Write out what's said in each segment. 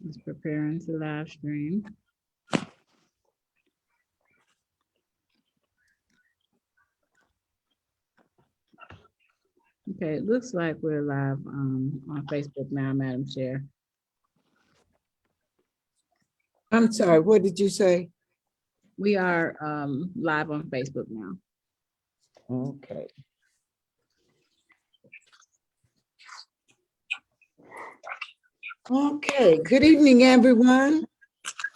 Just preparing to live stream. Okay, it looks like we're live on Facebook now, Madam Chair. I'm sorry, what did you say? We are live on Facebook now. Okay. Okay, good evening, everyone.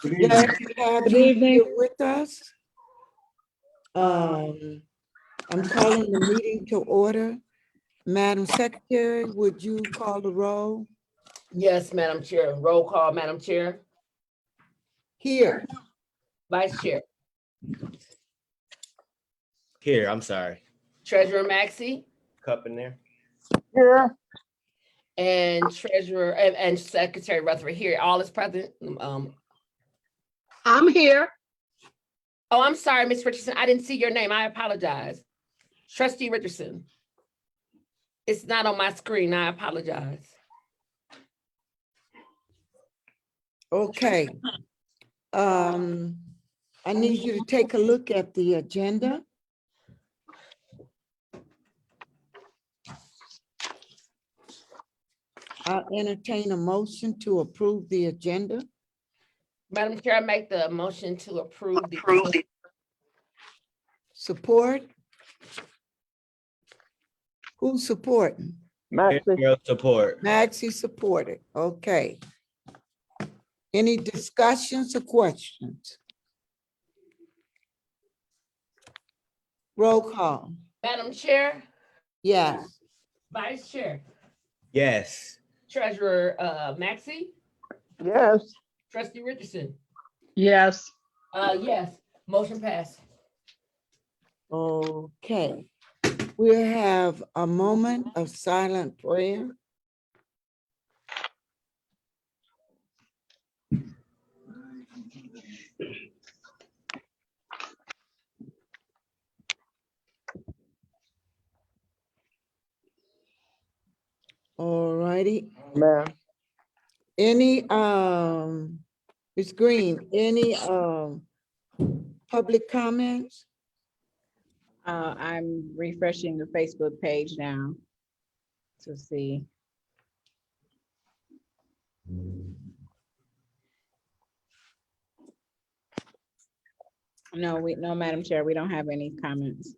Glad to have Good you evening. here with us. I'm calling the meeting to order. Madam Secretary, would you call the roll? Yes, Madam Chair. Roll call, Madam Chair. Here. Vice Chair. Here, I'm sorry. Treasurer Maxey Cup in there. Here. and Treasurer and Secretary Rutherford here. All is present. I'm here. Oh, I'm sorry, Ms. Richardson. I didn't see your name. I apologize. Trustee Richardson. It's not on my screen. I apologize. Okay. I need you to take a look at the agenda. I'll entertain a motion to approve the agenda. Madam Chair, I make the motion to approve the. Support? Who's supporting? Girl support. Maxie supported, okay. Any discussions or questions? Roll call, Madam Chair, yes. Vice Chair, Yes. Treasurer Maxey, Yes. Trustee Richardson. Yes. Yes, motion passed. Okay, we'll have a moment of silent prayer. All righty, Ma'am. any, Ms. Green, any, public comments? I'm refreshing the Facebook page now to see. No, Madam Chair, we don't have any comments.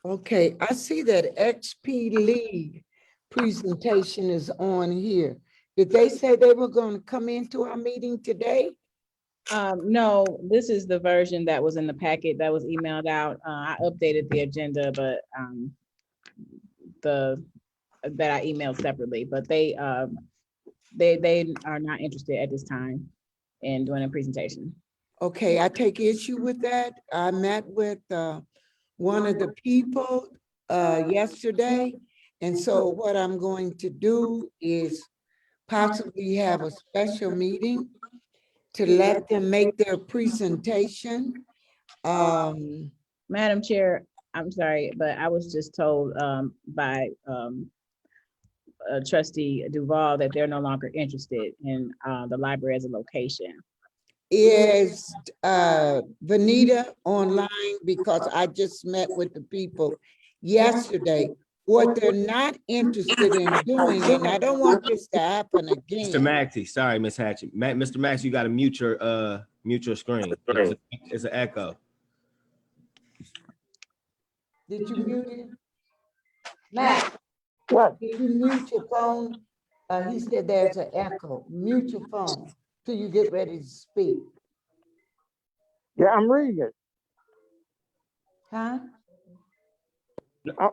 Okay, I see that XP League presentation is on here. Did they say they were going to come into our meeting today? No, this is the version that was in the packet that was emailed out. I updated the agenda, but that I emailed separately, but they are not interested at this time in doing a presentation. Okay, I take issue with that. I met with one of the people yesterday. And so what I'm going to do is possibly have a special meeting to let them make their presentation. Madam Chair, I'm sorry, but I was just told by Trustee Duval that they're no longer interested in the library as a location. Is Vanita online? Because I just met with the people yesterday. What they're not interested in doing, and I don't want this to happen Mr. again. Maxey, sorry, Miss Hatchett. Mr. Maxey, you gotta mute your screen. It's an echo. Did you mute it? Matt, What? did you mute your phone? He said there's an echo. Mute your phone till you get ready to speak. Yeah, I'm reading it. Huh?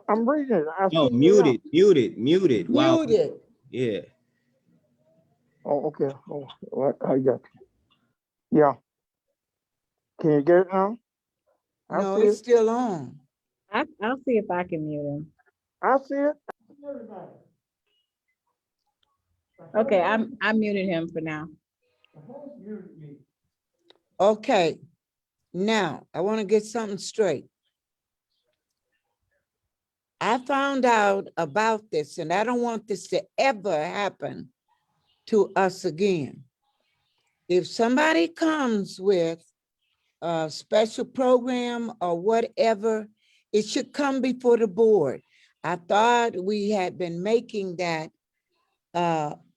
I'm reading it. I No, see mute it. Wow. Mute it. Yeah. Oh, okay. Oh, what? I got you. Yeah. Can you get it now? I No, see it's it. still on. I'll see if I can mute him. I see it. Okay, I muted him for now. Okay. Now, I want to get something straight. I found out about this, and I don't want this to ever happen to us again. if somebody comes with a special program or whatever, it should come before the board. I thought we had been making that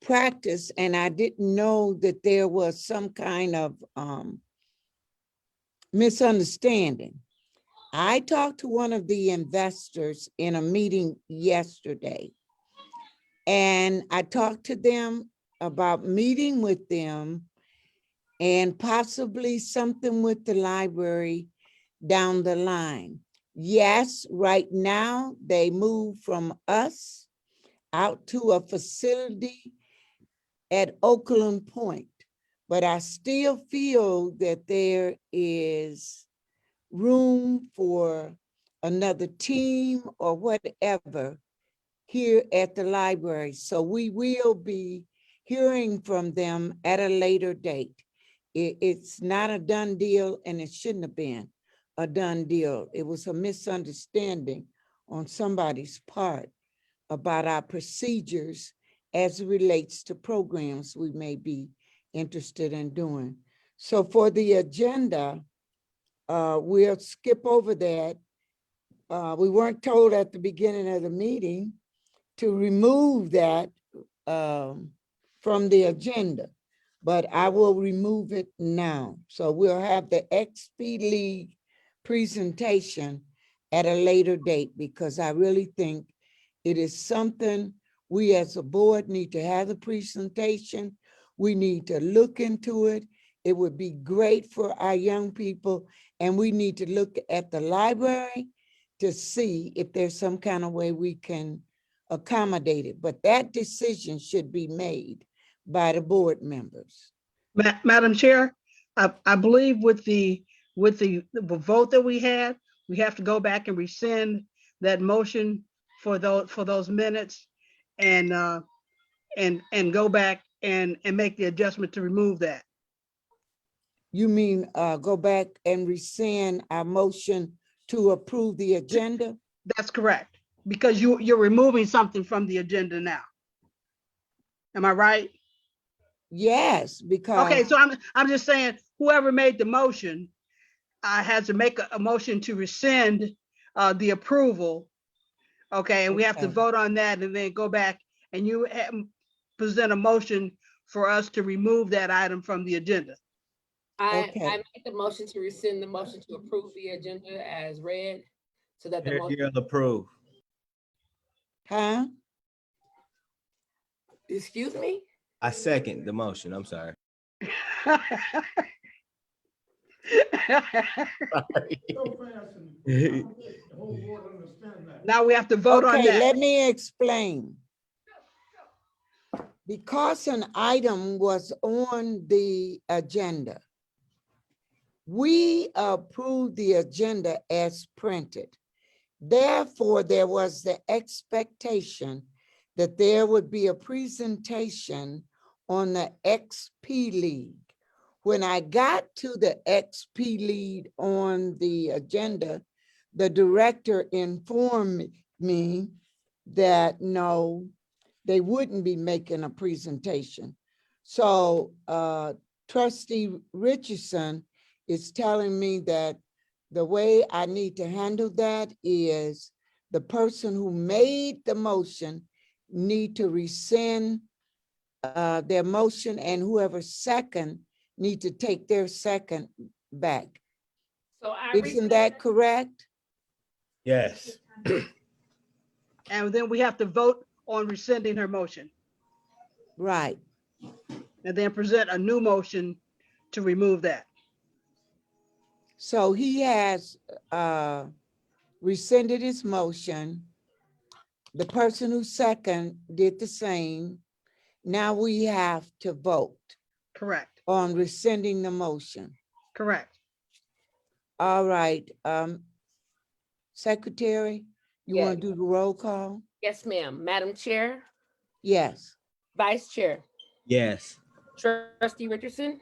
practice, and I didn't know that there was some kind of misunderstanding. I talked to one of the investors in a meeting yesterday, and I talked to them about meeting with them and possibly something with the library down the line. Yes, right now they moved from us out to a facility at Oakland Point, but I still feel that there is room for another team or whatever here at the library. So we will be hearing from them at a later date. It's not a done deal, and it shouldn't have been a done deal. It was a misunderstanding on somebody's part about our procedures as it relates to programs we may be interested in doing. So for the agenda, we'll skip over that. We weren't told at the beginning of the meeting to remove that from the agenda, but I will remove it now. So we'll have the XP League presentation at a later date, because I really think it is something we as a board need to have the presentation. We need to look into it. It would be great for our young people, and we need to look at the library to see if there's some kind of way we can accommodate it. But that decision should be made by the board members. Madam Chair, I believe with the vote that we had, we have to go back and rescind that motion for those minutes and go back and make the adjustment to remove that. You mean go back and rescind our motion to approve the agenda? That's correct, because you're removing something from the agenda now. Am I right? Yes, because. Okay, so I'm just saying, whoever made the motion has to make a motion to rescind the approval. Okay, and we have to Okay. vote on that and then go back and you present a motion for us to remove that item from the agenda. Okay. I make the motion to rescind the motion to approve the agenda as read, so that the motion, Harry Gill approve. Huh? excuse me? I second the motion. I'm sorry. Now we have to vote on Okay, that. let me explain. Because an item was on the agenda, we approved the agenda as printed. Therefore, there was the expectation that there would be a presentation on the XP League. When I got to the XP League on the agenda, the director informed me that no, they wouldn't be making a presentation. So Trustee Richardson is telling me that the way I need to handle that is the person who made the motion need to rescind their motion, and whoever second need to take their second back. So I Isn't that correct? Yes. And then we have to vote on rescinding her motion Right. and then present a new motion to remove that. So he has rescinded his motion. The person who second did the same. Now we have to vote Correct, on rescinding the motion. correct. All right, Secretary, you want to do the roll call? Yes, ma'am. Madam Chair, Yes. Vice Chair, Yes. Trustee Richardson,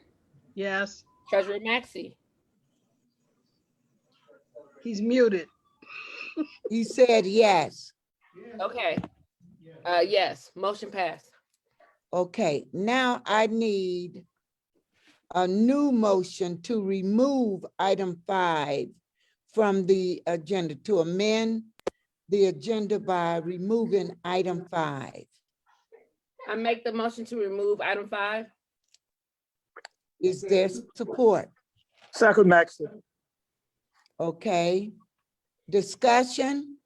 Yes, Treasurer Maxey, he's muted. He said yes. okay. Yes, motion passed. Okay, now I need a new motion to remove item 5 from the agenda, to amend the agenda by removing item 5. I make the motion to remove item 5. Is there support? Second, Maxey. Okay. Discussion?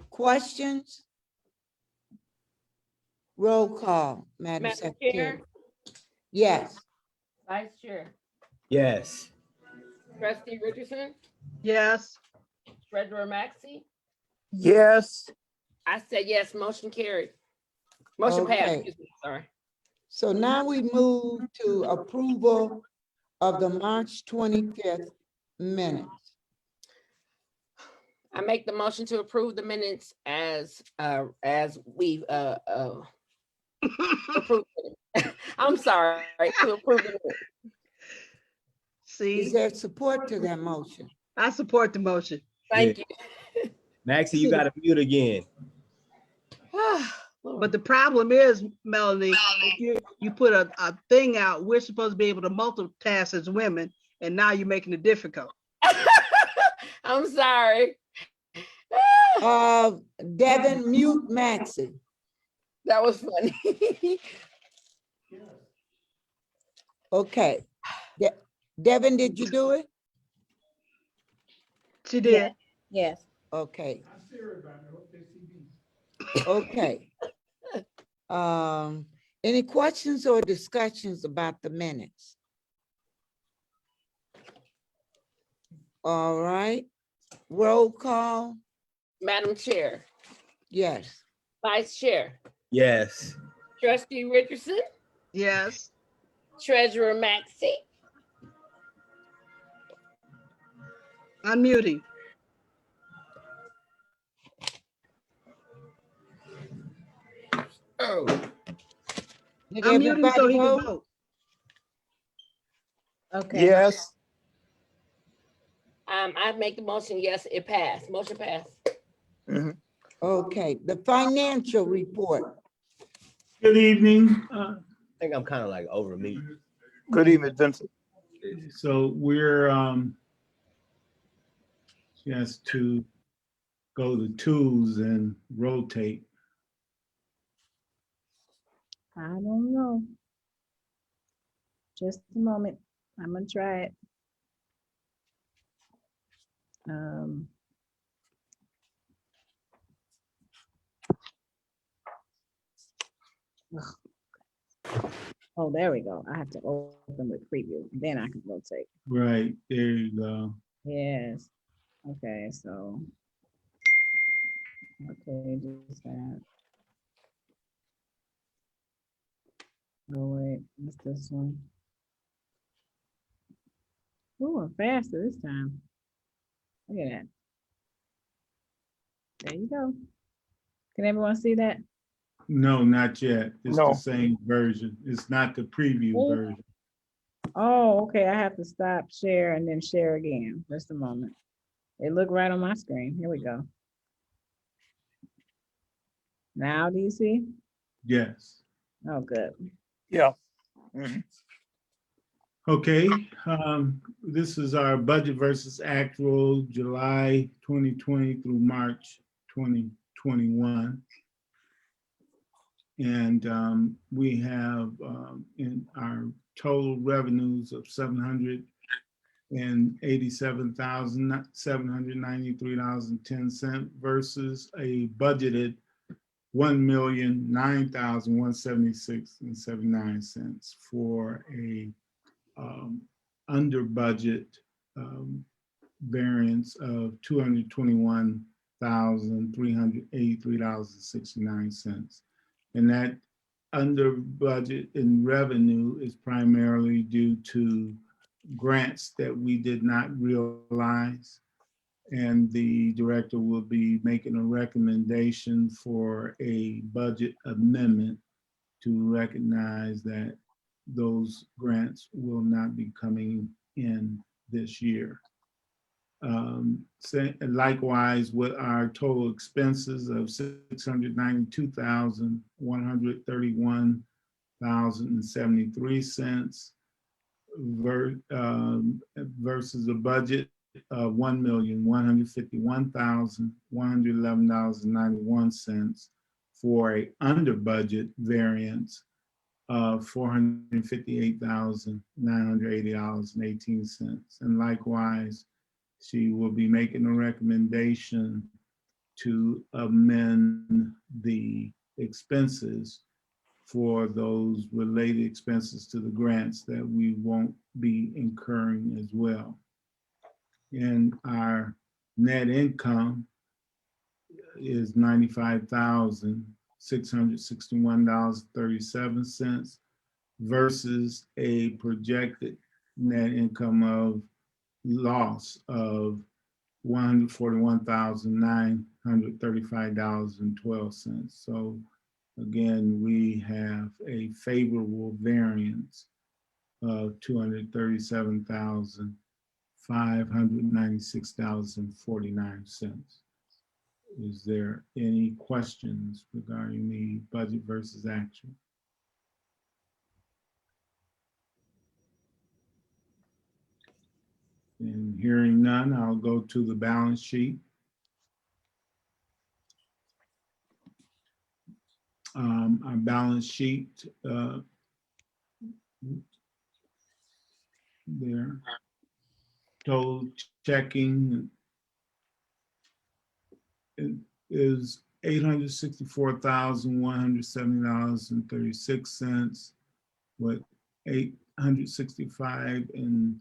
Questions? Roll call, Madam Madam Secretary. Chair, Yes. Vice Chair, Yes. Trustee Richardson, Yes, Treasurer Maxey. Yes. I said yes, motion carried. Motion passed, Okay. excuse me, sorry. So now we move to approval of the March 25th minutes. I make the motion to approve the minutes as we've approved. I'm sorry, to approve the minutes. Is see, there support to that motion? I support the motion. Thank you. Maxie, you got to mute again. But the problem is, Melanie, if you put a thing out, we're supposed to be able to multitask as women, and now you're making it difficult. I'm sorry. Devin, mute Maxie. That was funny. Okay. Devin, did you do it? She did. Yes. Okay. Okay. Any questions or discussions about the minutes? All right. Roll call. Madam Chair, Yes. Vice Chair, Yes. Trustee Richardson, Yes, Treasurer Maxey, unmuting. Oh. Did Unmuting so everybody he can vote? vote. Okay. Yes. I make the motion, yes, it passed, motion passed. Mhm. Okay, the financial report. Good evening. I think I'm kind of like over me. Good evening, Vincent. So we're just to go to tools and rotate. I don't know. Just a moment. I'm gonna try it. Ugh. Oh, there we go. I have to open with preview, then I can rotate. Right, there you go. Yes. Okay, so. Okay, just that. Oh, wait, what's this one? Ooh, I'm faster this time. Look at that. There you go. Can everyone see that? No, not yet. It's No. the same version. It's not the preview Oh. version. Oh, okay, I have to stop share and then share again. Just a moment. It looked right on my screen. Here we go. Now, do you see? Yes. Oh, good. Yeah. Mhm. Okay, this is our budget versus actual July 2020 through March 2021. And we have in our total revenues of $787,793.10 versus a budgeted $1,009,176.79 for a under budget variance of $221,383.69. And that under budget in revenue is primarily due to grants that we did not realize. And the director will be making a recommendation for a budget amendment to recognize that those grants will not be coming in this year. Likewise, with our total expenses of $692,131 $1,073 versus a budget of $1,151,111.91 for a under budget variance of $458,980.18. And likewise, she will be making a recommendation to amend the expenses for those related expenses to the grants that we won't be incurring as well. And our net income is $95,661.37 versus a projected net income of loss of $141,935.12. So again, we have a favorable variance of $237,596.49. Is there any questions regarding the budget versus actual? And hearing none, I'll go to the balance sheet. Our balance sheet there. Total checking is $864,170.36 with $865 in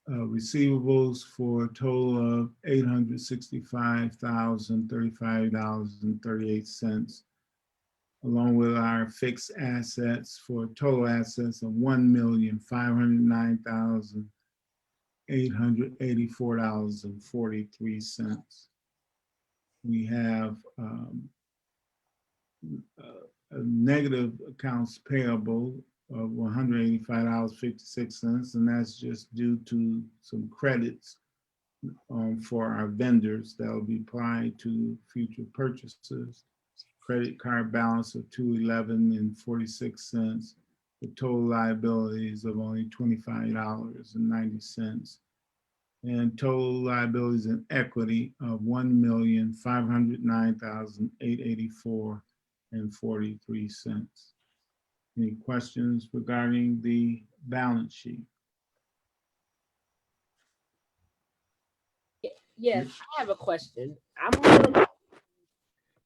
receivables for a total of $865,035.38, along with our fixed assets for total assets of $1,509,884.43. We have a negative accounts payable of $185.56, and that's just due to some credits for our vendors that will be applied to future purchases. Credit card balance of $211.46. The total liabilities of only $25.90. And total liabilities and equity of $1,509,884.43. Any questions regarding the balance sheet? Yes, I have a question.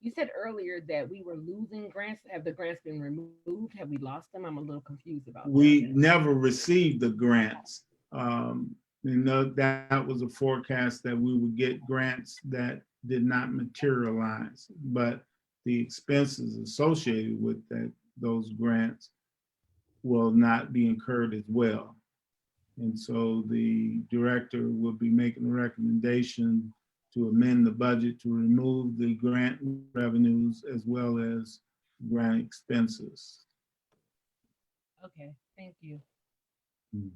You said earlier that we were losing grants. Have the grants been removed? Have we lost them? I'm a little confused about that. We never received the grants. That was a forecast that we would get grants that did not materialize, but the expenses associated with those grants will not be incurred as well. And so the director will be making a recommendation to amend the budget to remove the grant revenues as well as grant expenses. Okay, thank you. Mhm.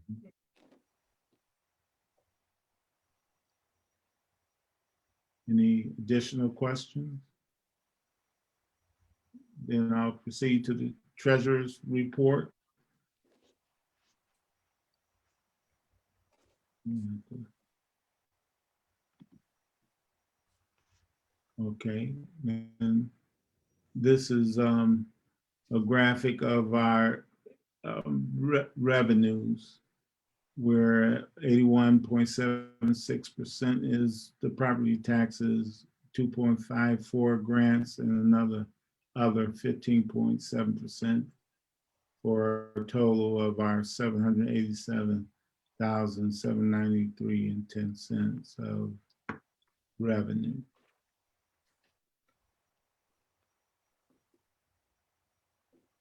Any additional questions? Then I'll proceed to the treasurer's report. Okay, and this is a graphic of our revenues, where 81.76% is the property taxes, 2.54 grants, and other 15.7% for a total of our $787,793.10 of revenue.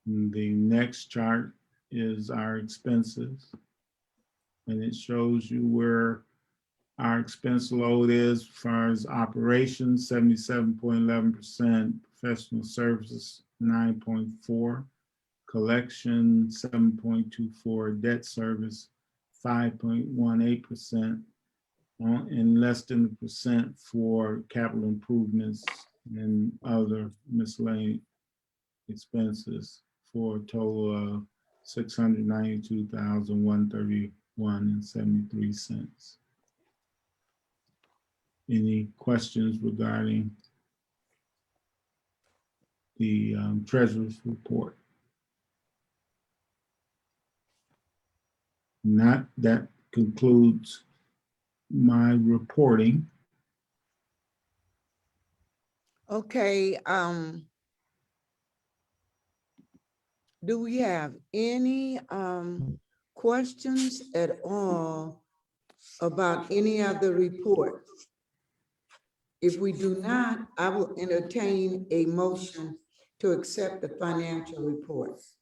The next chart is our expenses, and it shows you where our expense load is as far as operations, 77.11%, professional services, 9.4%, collection, 7.24%, debt service, 5.18%, and less than a percent for capital improvements and other miscellaneous expenses, for a total of $692,131.73. Any questions regarding the treasurer's report? Not, that concludes my reporting. Okay, do we have any questions at all about any of the reports? If we do not, I will entertain a motion to accept the financial reports.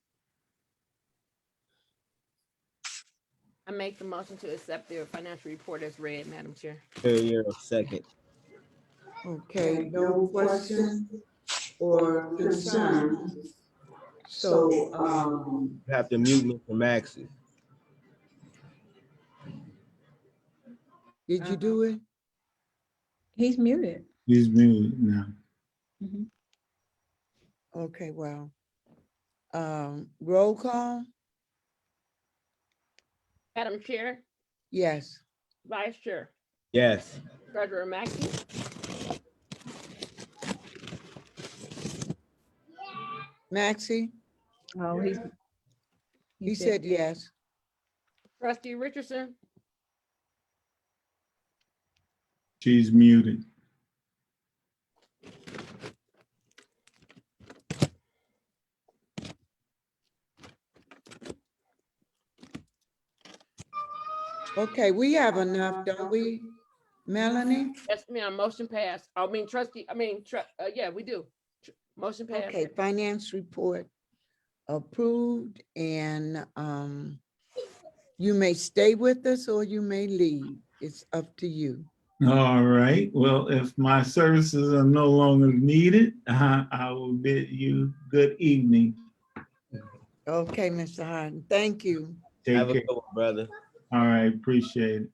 I make the motion to accept the financial report as read, Madam Chair. Here, second. Okay, no questions or concerns. So, You have to mute Mr. Maxey. did you do it? He's muted. He's muted now. Mhm. Okay, well, roll call? Madam Chair, Yes. Vice Chair, Yes. Treasurer Mackey, Maxie? Oh, He said yes. Trustee Richardson, She's muted. Okay, we have enough, don't we, Melanie? yes, ma'am, motion passed. Yeah, we do. Motion passed. Okay, finance report approved, and you may stay with us or you may leave. It's up to you. All right. Well, if my services are no longer needed, I will bid you good evening. Okay, Mr. Harden, thank you. Take Have a care. good one, brother. All right. Appreciate it.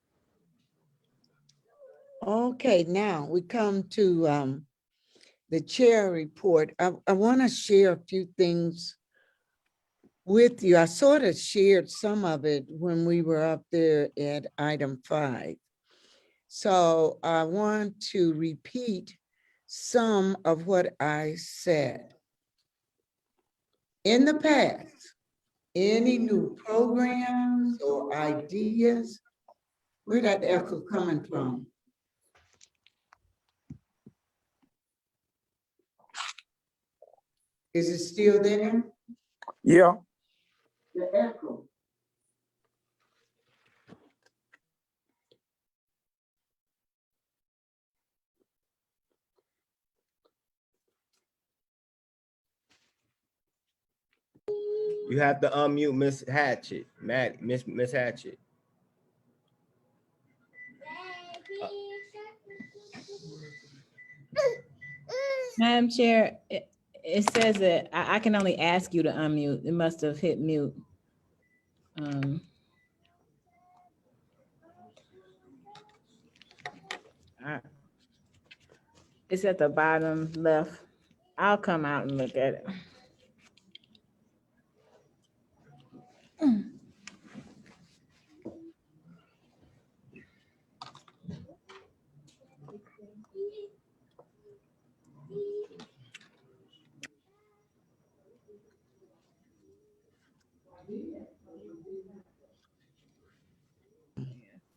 Okay, now we come to the chair report. I want to share a few things with you. I sort of shared some of it when we were up there at item 5. So I want to repeat some of what I said. In the past, any new programs or ideas, where that echo coming from? Is it still there? Yeah, The echo. You have to unmute Miss Hatchett, Miss Hatchett. Madam Chair, it says that I can only ask you to unmute. It must have hit mute. It's at the bottom left. I'll come out and look at it.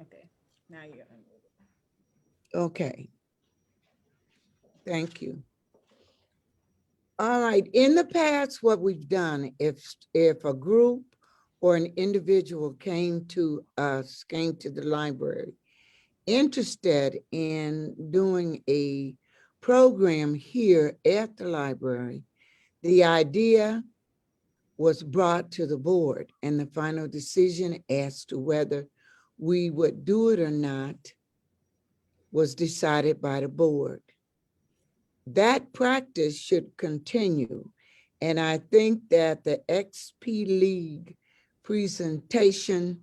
Okay, now you're unmuted. Okay. Thank you. All right, in the past, what we've done, if a group or an individual came to the library, interested in doing a program here at the library, the idea was brought to the board, and the final decision as to whether we would do it or not was decided by the board. That practice should continue. And I think that the XP League presentation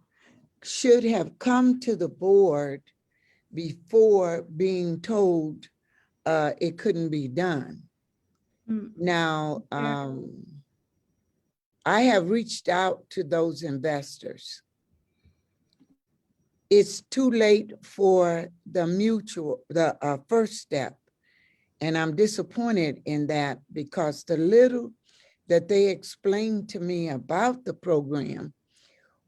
should have come to the board before being told it couldn't be done. Mm. Now, I have reached out to those investors. It's too late for the first step. And I'm disappointed in that because the little that they explained to me about the program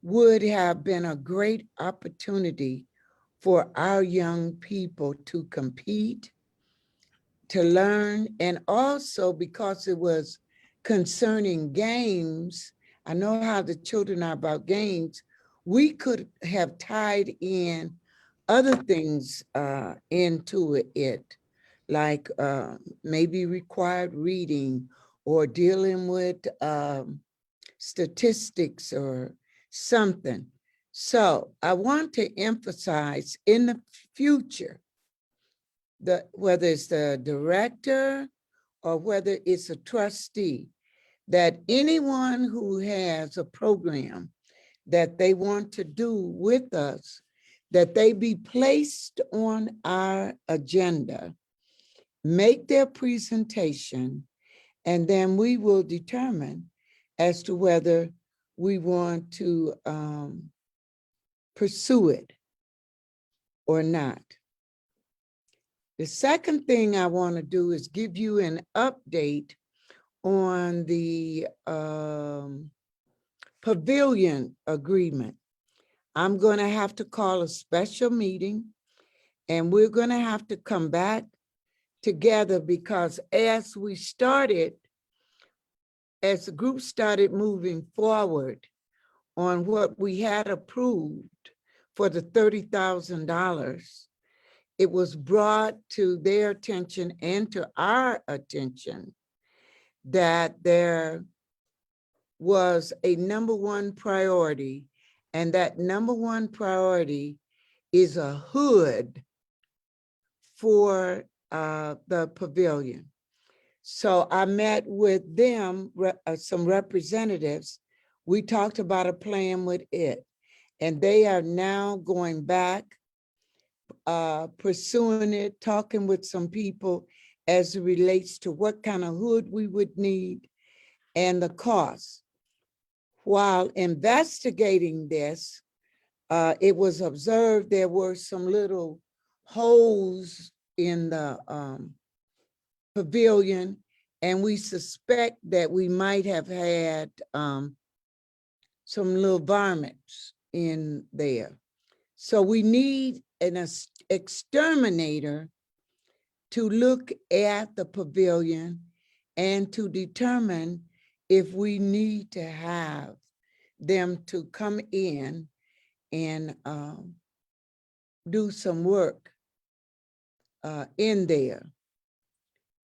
would have been a great opportunity for our young people to compete, to learn, and also because it was concerning games. I know how the children are about games. We could have tied in other things into it, like maybe required reading or dealing with statistics or something. So I want to emphasize in the future, whether it's the director or whether it's a trustee, that anyone who has a program that they want to do with us, that they be placed on our agenda, make their presentation, and then we will determine as to whether we want to pursue it or not. The second thing I want to do is give you an update on the pavilion agreement. I'm going to have to call a special meeting, and we're going to have to come back together because as the group started moving forward on what we had approved for the $30,000, it was brought to their attention and to our attention that there was a number one priority, and that number one priority is a hood for the pavilion. So I met with them, some representatives. We talked about a plan with it, and they are now going back, pursuing it, talking with some people as it relates to what kind of hood we would need and the cost. While investigating this, it was observed there were some little holes in the pavilion, and we suspect that we might have had some little varmints in there. So we need an exterminator to look at the pavilion and to determine if we need to have them to come in and do some work in there.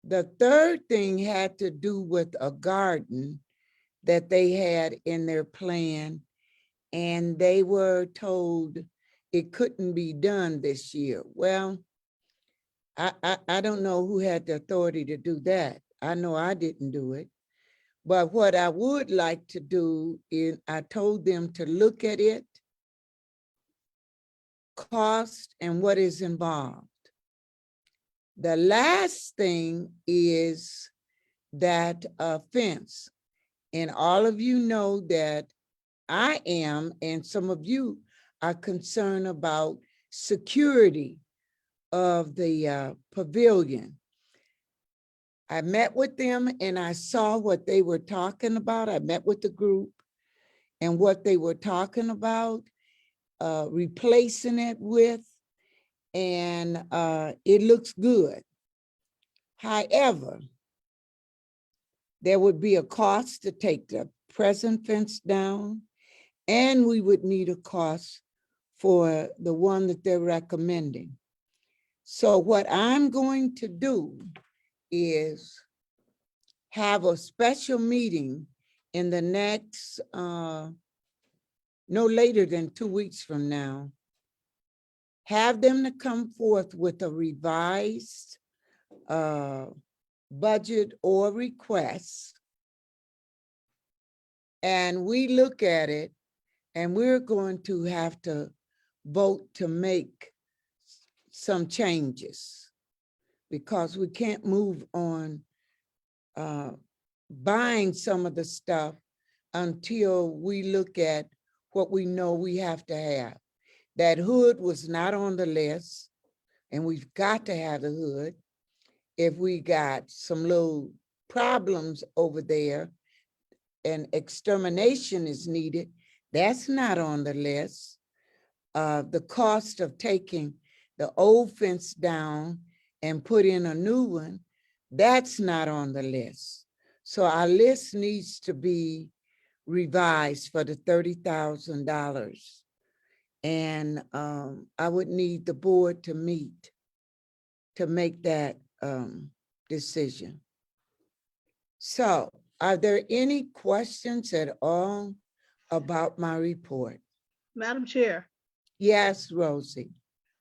The third thing had to do with a garden that they had in their plan, and they were told it couldn't be done this year. Well, I don't know who had the authority to do that. I know I didn't do it. But what I would like to do is I told them to look at it, cost, and what is involved. The last thing is that fence. And all of you know that I am, and some of you are concerned about security of the pavilion. I met with them and I saw what they were talking about. I met with the group and what they were talking about, replacing it with, and it looks good. However, there would be a cost to take the present fence down, and we would need a cost for the one that they're recommending. So what I'm going to do is have a special meeting in the next, no later than 2 weeks from now, have them to come forth with a revised budget or request. And we look at it, and we're going to have to vote to make some changes because we can't move on buying some of the stuff until we look at what we know we have to have. That hood was not on the list, and we've got to have the hood. If we got some little problems over there and extermination is needed, that's not on the list. The cost of taking the old fence down and put in a new one, that's not on the list. So our list needs to be revised for the $30,000. And I would need the board to meet to make that decision. So are there any questions at all about my report? Madam Chair, Yes, Rosie.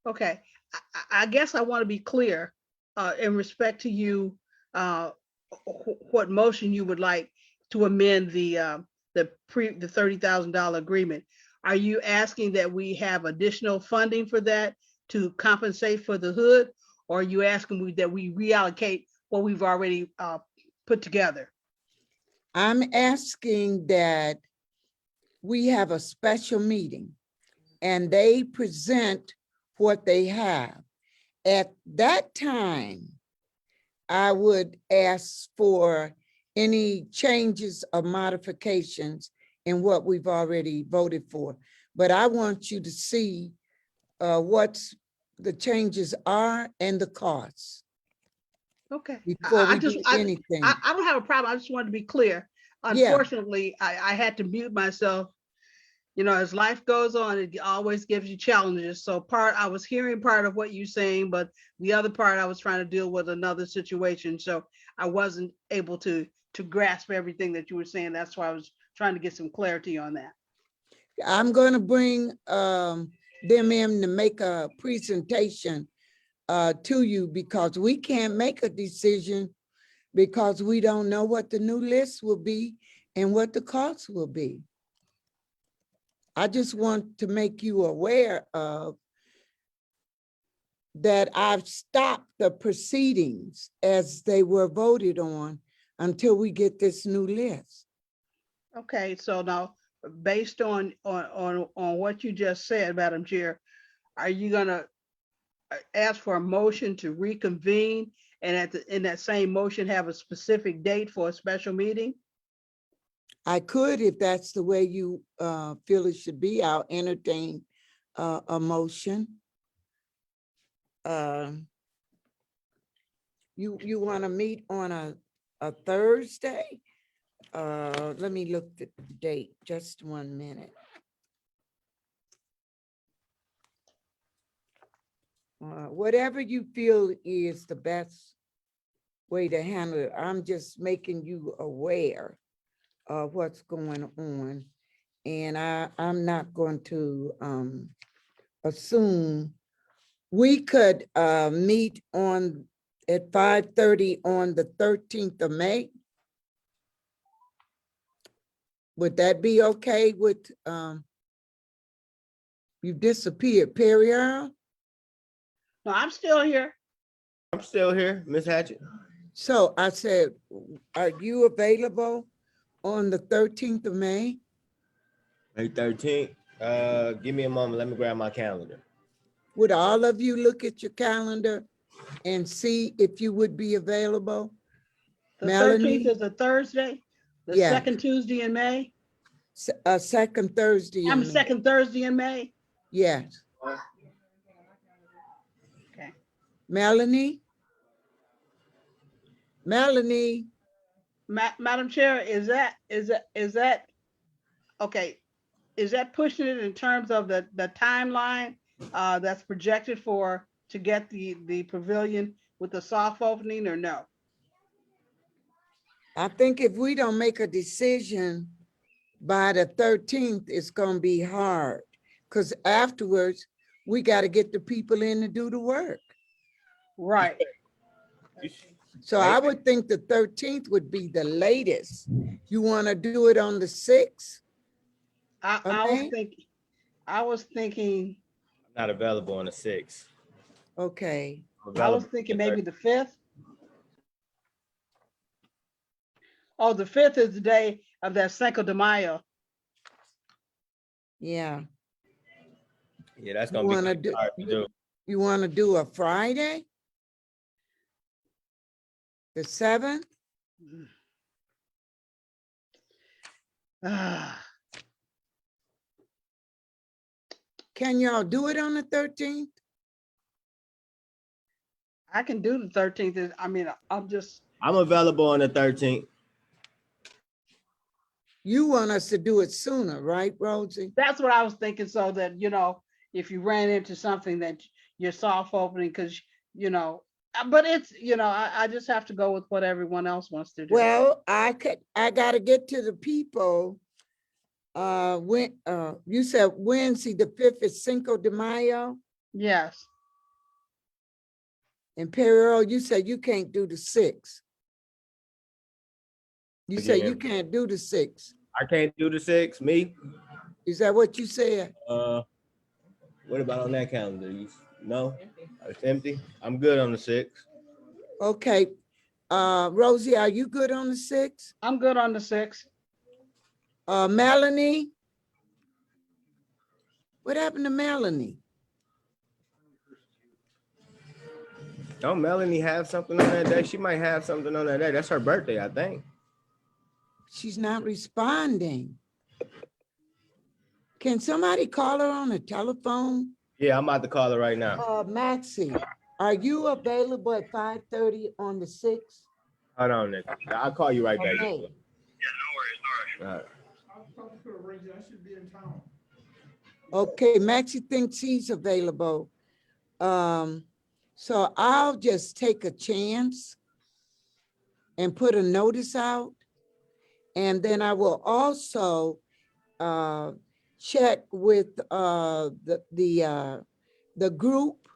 okay, I guess I want to be clear in respect to you, what motion you would like to amend the $30,000 agreement. Are you asking that we have additional funding for that to compensate for the hood? Or are you asking that we reallocate what we've already put together? I'm asking that we have a special meeting and they present what they have. At that time, I would ask for any changes or modifications in what we've already voted for. But I want you to see what the changes are and the costs Okay. before we do anything. I don't have a problem. I just wanted to be clear. Yeah. Unfortunately, I had to mute myself. You know, as life goes on, it always gives you challenges. So I was hearing part of what you're saying, but the other part I was trying to deal with another situation. So I wasn't able to grasp everything that you were saying. That's why I was trying to get some clarity on that. I'm going to bring them in to make a presentation to you because we can't make a decision because we don't know what the new list will be and what the costs will be. I just want to make you aware of that I've stopped the proceedings as they were voted on until we get this new list. Okay, so now based on what you just said, Madam Chair, are you gonna ask for a motion to reconvene and in that same motion have a specific date for a special meeting? I could, if that's the way you feel it should be. I'll entertain a motion. You want to meet on a Thursday? Let me look at the date, just 1 minute. Whatever you feel is the best way to handle it. I'm just making you aware of what's going on. And I'm not going to assume we could meet at 5:30 on the 13th of May. Would that be okay with, you've disappeared, Perry Earl? No, I'm still here. I'm still here, Ms. Hatchett. So I said, are you available on the 13th of May? May 13th. Give me a moment. Let me grab my calendar. Would all of you look at your calendar and see if you would be available? The Melanie? 13th is a Thursday, the Yeah. second Tuesday in May. Second Thursday. in May. Second Thursday in May. Yes. Okay. Melanie? Melanie? Madam Chair, is that, okay, is that pushing it in terms of the timeline that's projected to get the pavilion with the soft opening or no? I think if we don't make a decision by the 13th, it's gonna be hard. Because afterwards, we gotta get the people in to do the work. Right. So I would think the 13th would be the latest. You wanna do it on the 6th? I was thinking, I'm not available on the 6th. Okay, I was thinking maybe the 5th. Oh, the 5th is the day of that Cinco de Mayo. Yeah. Yeah, that's You gonna be wanna do, hard to do. you wanna do a Friday? The 7th? Ah, Can y'all do it on the 13th? I can do the 13th. I mean, I'm just, I'm available on the 13th. You want us to do it sooner, right, Rosie? that's what I was thinking, so that, if you ran into something that you're soft opening, because, but it's, I just have to go with what everyone else wants to do. Well, I gotta get to the people. You said Wednesday, the 5th is Cinco de Mayo. Yes, And Perry, you said you can't do the 6th. You said Again. you can't do the 6th. I can't do the 6th, me. Is that what you said? What about on that calendar? No, it's empty. I'm good on the 6th. Okay. Rosie, are you good on the 6th? I'm good on the 6th. Melanie? What happened to Melanie? Don't Melanie have something on that day? She might have something on that day. That's her birthday, I think. She's not responding. Can somebody call her on the telephone? Yeah, I'm about to call her right now. Maxie, are you available at 5:30 on the 6th? Hold on, Nick. I'll call you right back. Okay. All right. Okay, Maxie thinks he's available. So I'll just take a chance and put a notice out. And then I will also check with the group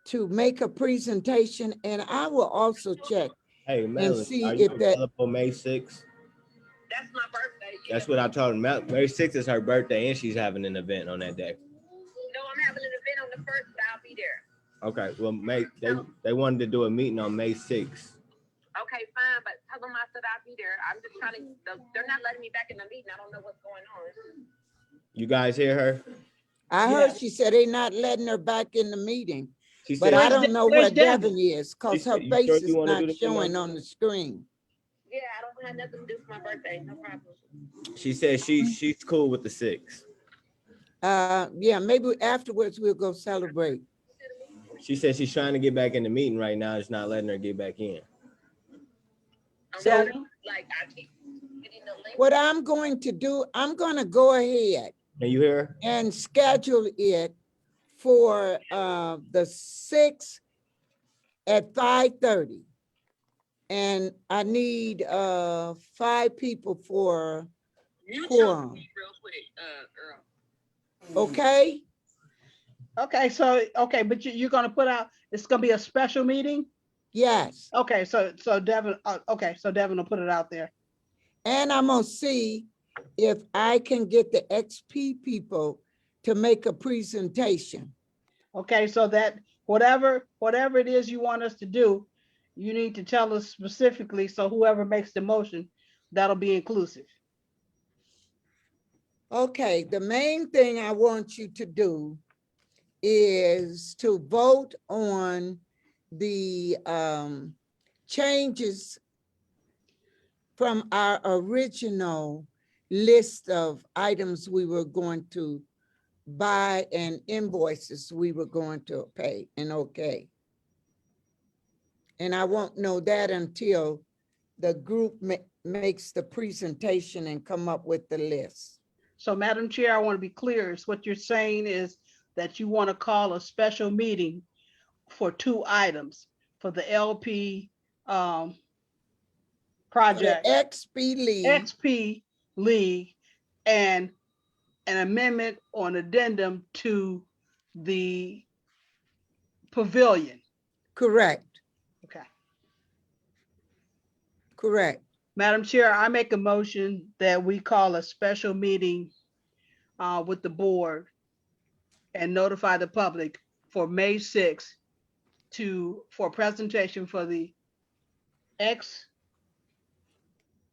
to make a presentation, and I will also check. Hey, Melanie, see are you if that- available May 6th? That's my birthday. That's what I told her. May 6th is her birthday, and she's having an event on that day. No, I'm having an event on the 1st, but I'll be there. Okay, well, they wanted to do a meeting on May 6th. Okay, fine, but tell them I said I'll be there. I'm just trying to, they're not letting me back in the meeting. I don't know what's going on. You guys hear her? I heard she said they're not letting her back in the meeting, She but said, I don't know where Where's Devin? Devin is because She her said, "You face sure is you wanna do not the thing showing on-" on the screen. Yeah, I don't have nothing to do for my birthday. No problem. she said she's cool with the 6th. Yeah, maybe afterwards we'll go celebrate. She said she's trying to get back in the meeting right now. It's not letting her get back in. So Like, I keep getting the link. what I'm going to do, I'm going to go ahead Can you hear her? and schedule it for the 6th at 5:30. And I need 5 people for You quorum. told me real quick, Earl. Okay? Okay, but you're gonna put out, it's gonna be a special meeting? Yes. Okay, so Devin, so Devin will put it out there. And I'm gonna see if I can get the XP people to make a presentation. Okay, so that whatever it is you want us to do, you need to tell us specifically, so whoever makes the motion, that'll be inclusive. Okay, the main thing I want you to do is to vote on the changes from our original list of items we were going to buy and invoices we were going to pay and okay. And I won't know that until the group makes the presentation and come up with the list. So Madam Chair, I want to be clear, is what you're saying is that you want to call a special meeting for 2 items, for the LP The project, XP League, XP League, and an amendment or an addendum to the pavilion. correct, Okay. correct. Madam Chair, I make a motion that we call a special meeting with the board and notify the public for May 6th for presentation for the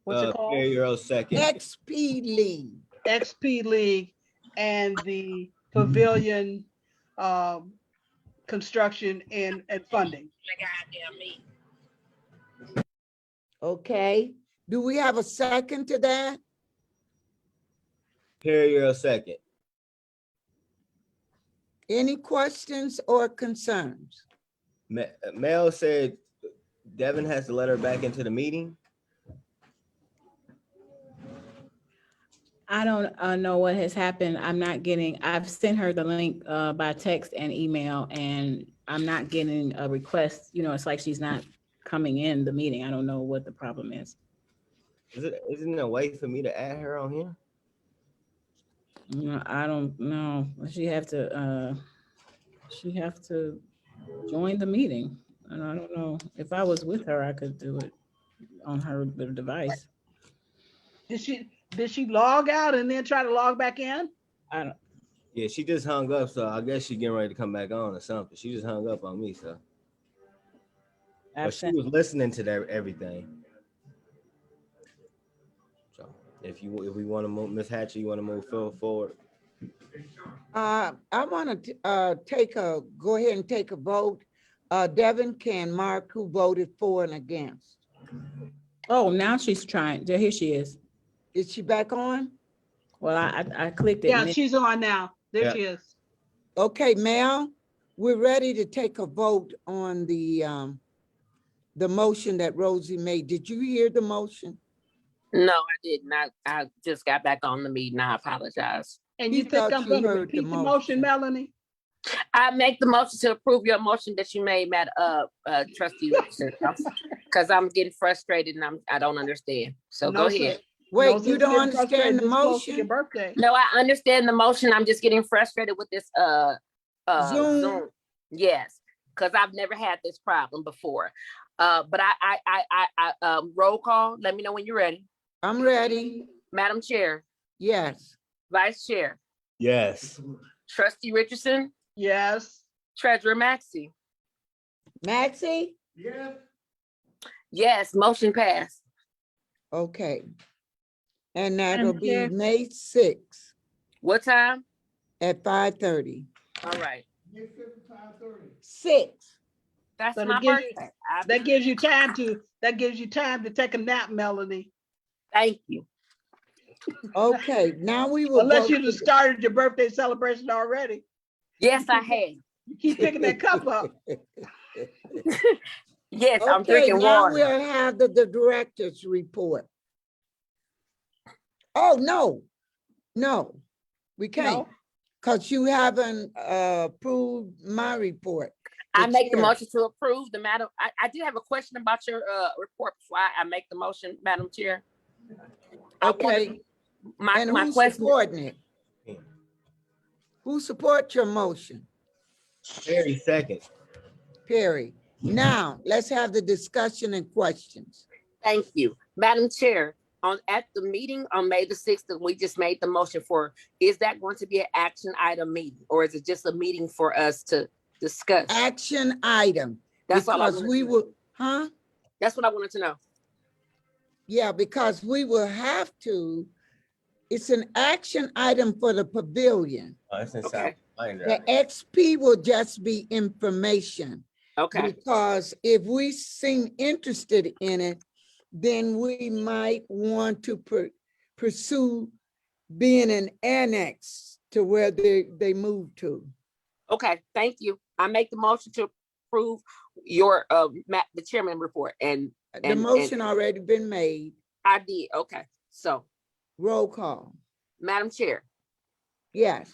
what's it called? Perry Earl second. XP League. XP League and the pavilion construction and funding. Okay, do we have a second to that? Perry Earl second. Any questions or concerns? Mel said Devin has to let her back into the meeting. I don't know what has happened. I've sent her the link by text and email, and I'm not getting a request. You know, it's like she's not coming in the meeting. I don't know what the problem is. Isn't there a way for me to add her on here? No, I don't know. She have to join the meeting. And I don't know. If I was with her, I could do it on her device. Did she log out and then try to log back in? I don't, Yeah, she just hung up, so I guess she getting ready to come back on or something. She just hung up on me, so. I've But she sent, was listening to everything. So if we want to move, Ms. Hatcher, you want to move forward? I want to go ahead and take a vote. Devin can mark who voted for and against. oh, now she's trying. Here she is. Is she back on? Well, I clicked it. Yeah, and then- she's on now. There Yeah. she is. Okay, Mel, we're ready to take a vote on the motion that Rosie made. Did you hear the motion? No, I did not. I just got back on the meeting. I apologize. And He you think thought I'm you gonna heard the repeat the motion. motion, Melanie? I make the motion to approve your motion that you made, Trustee Richardson, because I'm getting frustrated and I don't understand. So go No, ahead. sir. Wait, No you sense don't getting understand frustrated the this close to your motion? birthday. No, I understand the motion. I'm just getting frustrated with this Zoom. Zoom. Yes, because I've never had this problem before. But I roll call. Let me know when you're ready. I'm ready. Madam Chair, Yes. Vice Chair, Yes. Trustee Richardson, Yes. Treasurer Maxey. Maxie? Yes, motion passed. Okay. And that'll Madam be Chair. May 6th What time? at 5:30. All right. 6. That's So to my give you- birthday. That gives you time to take a nap, Melanie. Thank you. Okay, now we will. Unless vote you to just started your birthday celebration already. Yes, I had. You keep picking that cup up. Yes, I'm Okay, drinking now water. we'll have the director's report. Oh, no, we can't, No? because you haven't approved my report. I make the chair. motion to approve the madam. I did have a question about your report before I make the motion, Madam Chair. I wanted- Okay, My and my who's question, supporting it? Who supports your motion? Perry second. Perry. Now, let's have the discussion and questions. thank you. Madam Chair, at the meeting on May the 6th, that we just made the motion for, is that going to be an action item meeting? Or is it just a meeting for us to discuss? Action item. That's all I Because wanted we to know. will, huh? That's what I wanted to know. Yeah, because we will have to, it's an action item for the pavilion. Oh, it's in Okay. South Carolina. The XP will just be information. Okay, Because if we seem interested in it, then we might want to pursue being an annex to where they move to. okay, thank you. I make the motion to approve your the chairman report, and The motion already been made. I did. Okay, so Roll call. Madam Chair, Yes.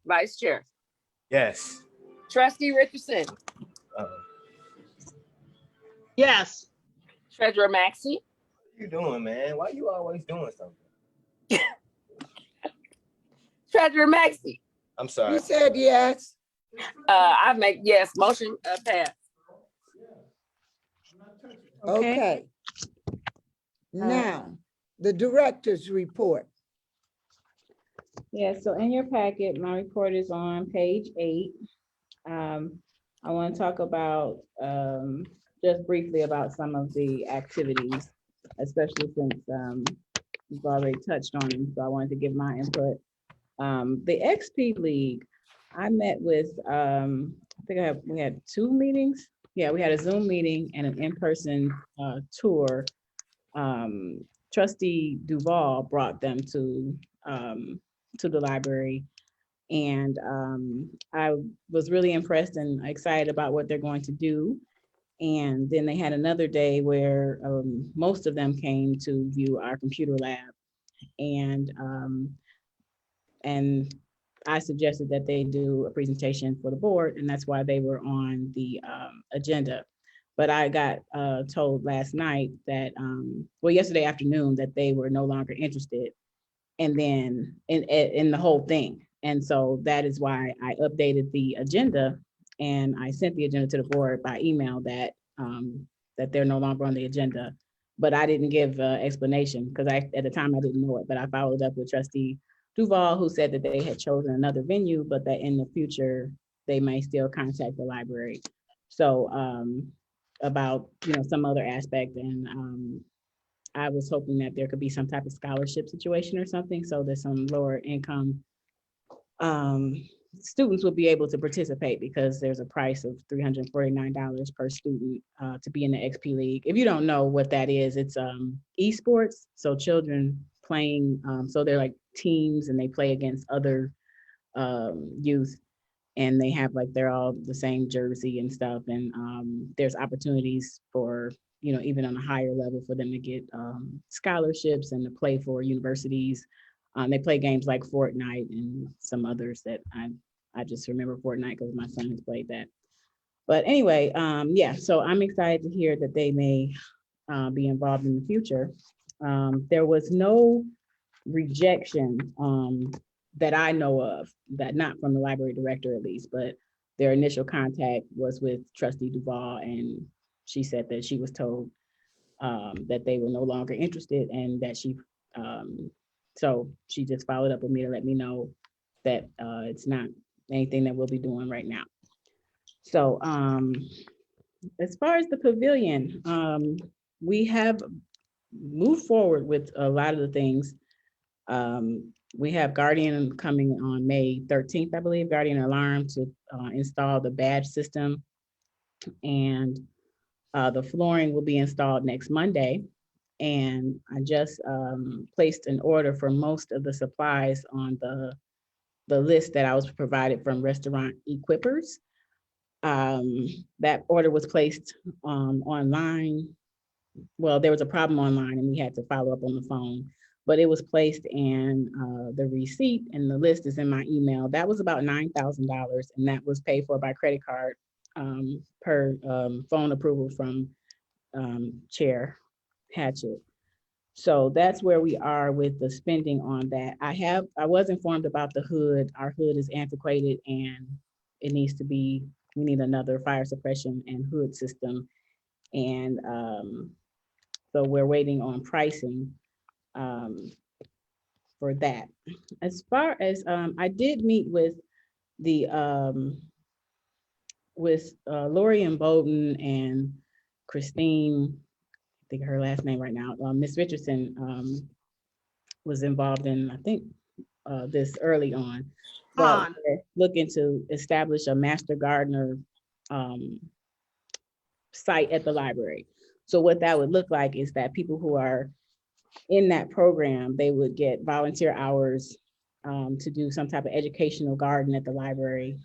Vice Chair, Yes. Trustee Richardson, Yes. Treasurer Maxey, What you doing, man? Why you always doing something? Treasurer Maxey. I'm He sorry. said yes. I make, yes, motion passed. Okay. Now, the director's report. Yeah, so in your packet, my report is on page 8. I want to talk about, just briefly about some of the activities especially since you've already touched on them, so I wanted to give my input. The XP League, I met with, I think we had 2 meetings. Yeah, we had a Zoom meeting and an in-person tour. Trustee Duval brought them to the library. And I was really impressed and excited about what they're going to do. And then they had another day where most of them came to view our computer lab. And I suggested that they do a presentation for the board, and that's why they were on the agenda. But I got told last night that, well, yesterday afternoon, that they were no longer interested, and then in the whole thing. And so that is why I updated the agenda, and I sent the agenda to the board by email that that they're no longer on the agenda. But I didn't give explanation because at the time I didn't know it, but I followed up with Trustee Duval, who said that they had chosen another venue, but that in the future they may still contact the library. So about some other aspect, and I was hoping that there could be some type of scholarship situation or something, so that some lower income students will be able to participate, because there's a price of $349 per student to be in the XP League. If you don't know what that is, it's esports. So children playing, so they're like teams and they play against other youth, and they have they're all the same jersey and stuff. And there's opportunities for, even on a higher level, for them to get scholarships and to play for universities. They play games like Fortnite and some others that I just remember Fortnite because my son has played that. But anyway, yeah, so I'm excited to hear that they may be involved in the future. There was no rejection that I know of, that not from the library director at least, but their initial contact was with Trustee Duval, and she said that she was told that they were no longer interested, and that so she just followed up with me to let me know that it's not anything that we'll be doing right now. So as far as the pavilion, we have moved forward with a lot of the things. We have Guardian coming on May 13th, I believe, Guardian Alarm, to install the badge system. And the flooring will be installed next Monday. And I just placed an order for most of the supplies on the list that I was provided from Restaurant Equippers. That order was placed online. Well, there was a problem online and we had to follow up on the phone, but it was placed, and the receipt and the list is in my email. That was about $9,000, and that was paid for by credit card per phone approval from Chair Hatchett. So that's where we are with the spending on that. I was informed about the hood. Our hood is antiquated and it needs to be, we need another fire suppression and hood system. And so we're waiting on pricing for that. As far as, I did meet with the, Lori and Bowden and Christine, I think her last name right now, Ms. Richardson was involved in, I think, this early on. But we're looking to establish a master gardener site at the library. So what that would look like is that people who are in that program, they would get volunteer hours to do some type of educational garden at the library.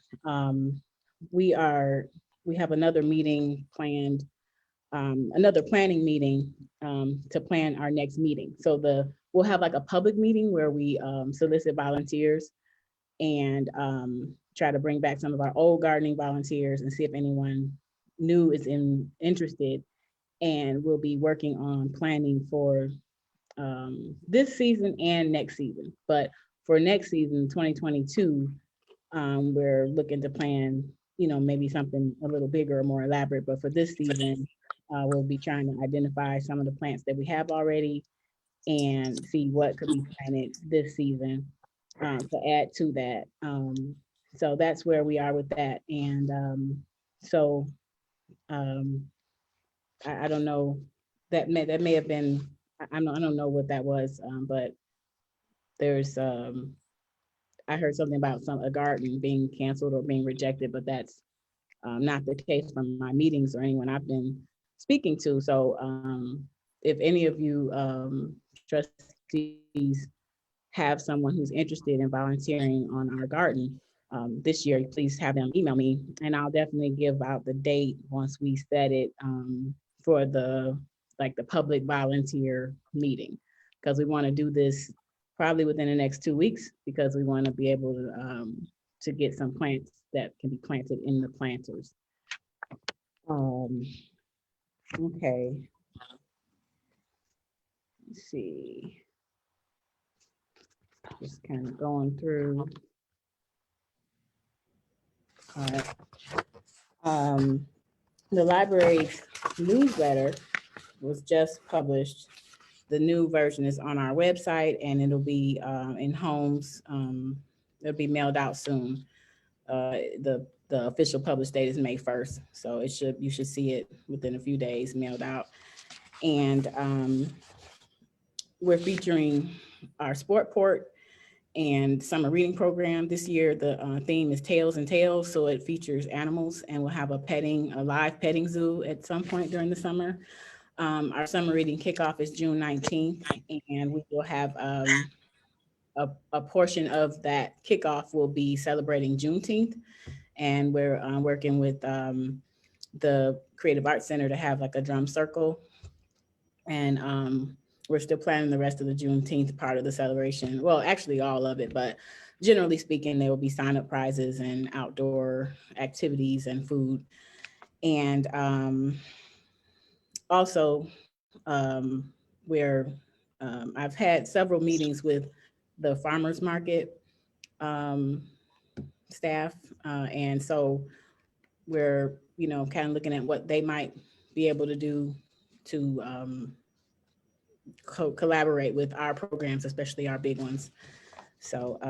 We have another meeting planned, another planning meeting to plan our next meeting. So we'll have like a public meeting where we solicit volunteers and try to bring back some of our old gardening volunteers and see if anyone new is interested. And we'll be working on planning for this season and next season. But for next season, 2022, we're looking to plan, maybe something a little bigger or more elaborate. But for this season, we'll be trying to identify some of the plants that we have already and see what could be planted this season to add to that. So that's where we are with that. And I don't know, that may have been I don't know what that was, but there's, I heard something about a garden being canceled or being rejected, but that's not the case from my meetings or anyone I've been speaking to. So if any of you trustees have someone who's interested in volunteering on our garden this year, please have them email me, and I'll definitely give out the date once we set it for the public volunteer meeting, because we want to do this probably within the next 2 weeks, because we want to be able to get some plants that can be planted in the planters. Okay. Let's see. Just kind of going through. All right. The library's newsletter was just published. The new version is on our website, and it'll be in homes. It'll be mailed out soon. The official published date is May 1st, so you should see it within a few days mailed out. And we're featuring our sport port and summer reading program. This year, the theme is Tales and Tales, so it features animals, and we'll have a live petting zoo at some point during the summer. Our summer reading kickoff is June 19th, and we will have a portion of that kickoff will be celebrating Juneteenth, and we're working with the Creative Arts Center to have like a drum circle, and we're still planning the rest of the Juneteenth part of the celebration. Well, actually all of it, but generally speaking, there will be sign-up prizes and outdoor activities and food. And also, I've had several meetings with the farmers market staff, and so we're kind of looking at what they might be able to do to collaborate with our programs, especially our big ones. So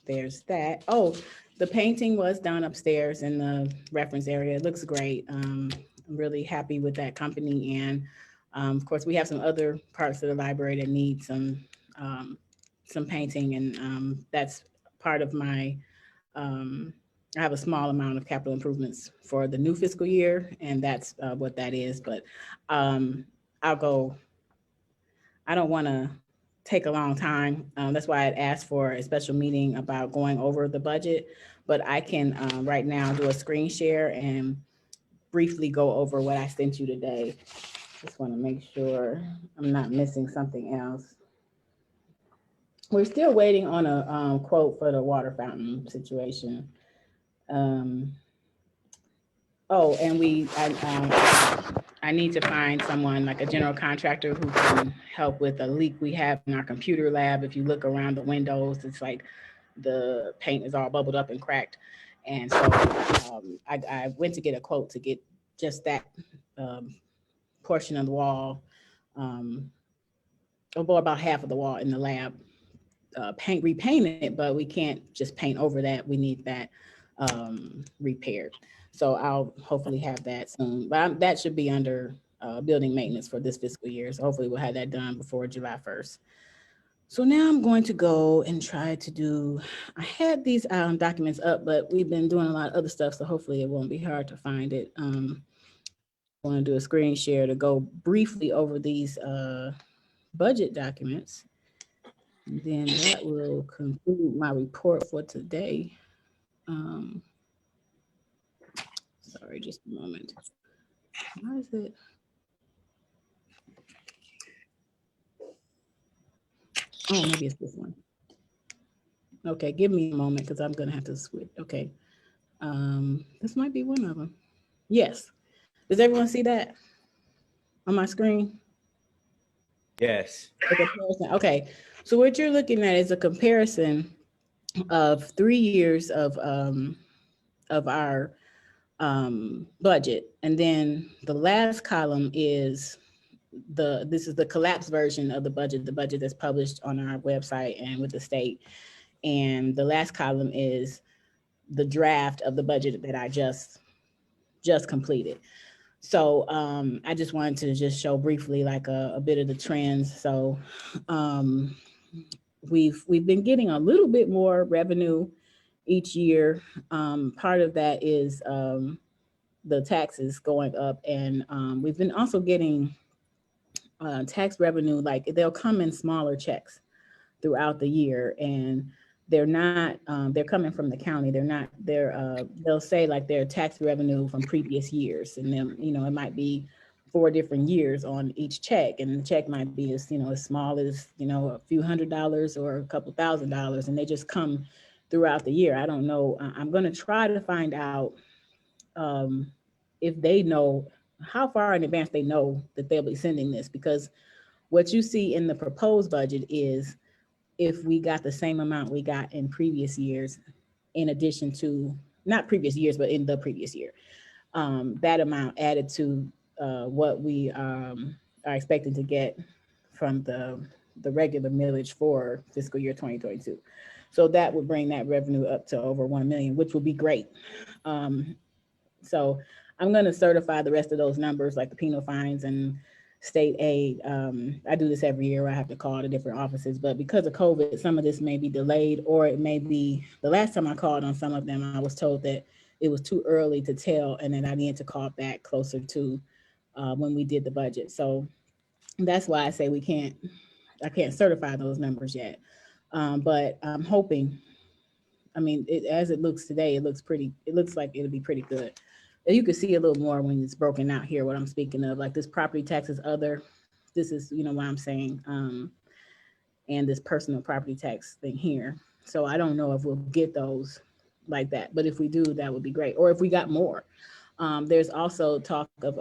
there's that. Oh, the painting was done upstairs in the reference area. It looks great. I'm really happy with that company. And of course, we have some other parts of the library that need some painting, and that's part of my, I have a small amount of capital improvements for the new fiscal year, and that's what that is. But I'll go. I don't want to take a long time. That's why I'd asked for a special meeting about going over the budget, but I can right now do a screen share and briefly go over what I sent you today. Just want to make sure I'm not missing something else. We're still waiting on a quote for the water fountain situation. Oh, and I need to find someone like a general contractor who can help with a leak we have in our computer lab. If you look around the windows, it's like the paint is all bubbled up and cracked. And so I went to get a quote to get just that portion of the wall, about half of the wall in the lab repainted, but we can't just paint over that. We need that repaired. So I'll hopefully have that soon, but that should be under building maintenance for this fiscal year. So hopefully we'll have that done before July 1st. So now I'm going to go and try to do, I had these documents up, but we've been doing a lot of other stuff, so hopefully it won't be hard to find it. I want to do a screen share to go briefly over these budget documents. And then that will conclude my report for today. Sorry, just a moment. Why is it? Oh, maybe it's this one. Okay, give me a moment because I'm gonna have to switch. Okay, this might be one of them. Yes. Does everyone see that on my screen? Yes. Okay, so what you're looking at is a comparison of 3 years of our budget, and then the last column is this is the collapsed version of the budget that's published on our website and with the state, and the last column is the draft of the budget that I just completed. So I just wanted to just show briefly like a bit of the trends. So we've been getting a little bit more revenue each year. Part of that is the taxes going up, and we've been also getting tax revenue, like they'll come in smaller checks throughout the year, and they're not they're coming from the county. They'll say like their tax revenue from previous years, and then it might be 4 different years on each check, and the check might be as as small as a few $100s or a couple $1,000s, and they just come throughout the year. I don't know. I'm going to try to find out if they know how far in advance they know that they'll be sending this, because what you see in the proposed budget is if we got the same amount we got in previous years, in addition to, not previous years, but in the previous year, that amount added to what we are expecting to get from the regular millage for fiscal year 2022. So that would bring that revenue up to over 1 million, which would be great. So I'm going to certify the rest of those numbers, like the penal fines and state aid. I do this every year. I have to call the different offices, but because of COVID, some of this may be delayed, or it may be, the last time I called on some of them, I was told that it was too early to tell, and then I needed to call back closer to when we did the budget. So that's why I say I can't certify those numbers yet. But I'm hoping, as it looks today, it looks like it'll be pretty good. You can see a little more when it's broken out here, what I'm speaking of, like this property taxes other, this is, what I'm saying, and this personal property tax thing here. So I don't know if we'll get those like that, but if we do, that would be great. Or if we got more. There's also talk of,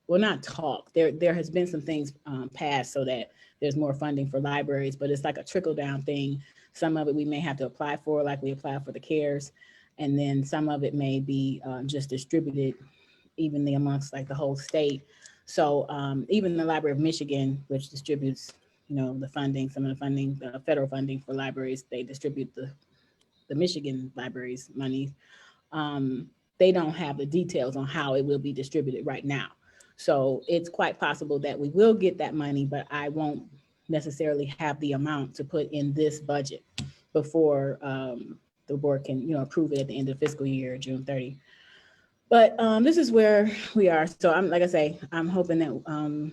well, not talk, there has been some things passed so that there's more funding for libraries, but it's like a trickle down thing. Some of it we may have to apply for, like we applied for the CARES. And then some of it may be just distributed evenly amongst like the whole state. So even the Library of Michigan, which distributes, the funding, some of the funding, the federal funding for libraries, they distribute the Michigan libraries money. They don't have the details on how it will be distributed right now. So it's quite possible that we will get that money, but I won't necessarily have the amount to put in this budget before the board can, approve it at the end of fiscal year, June 30. But this is where we are. So like I say, I'm hoping that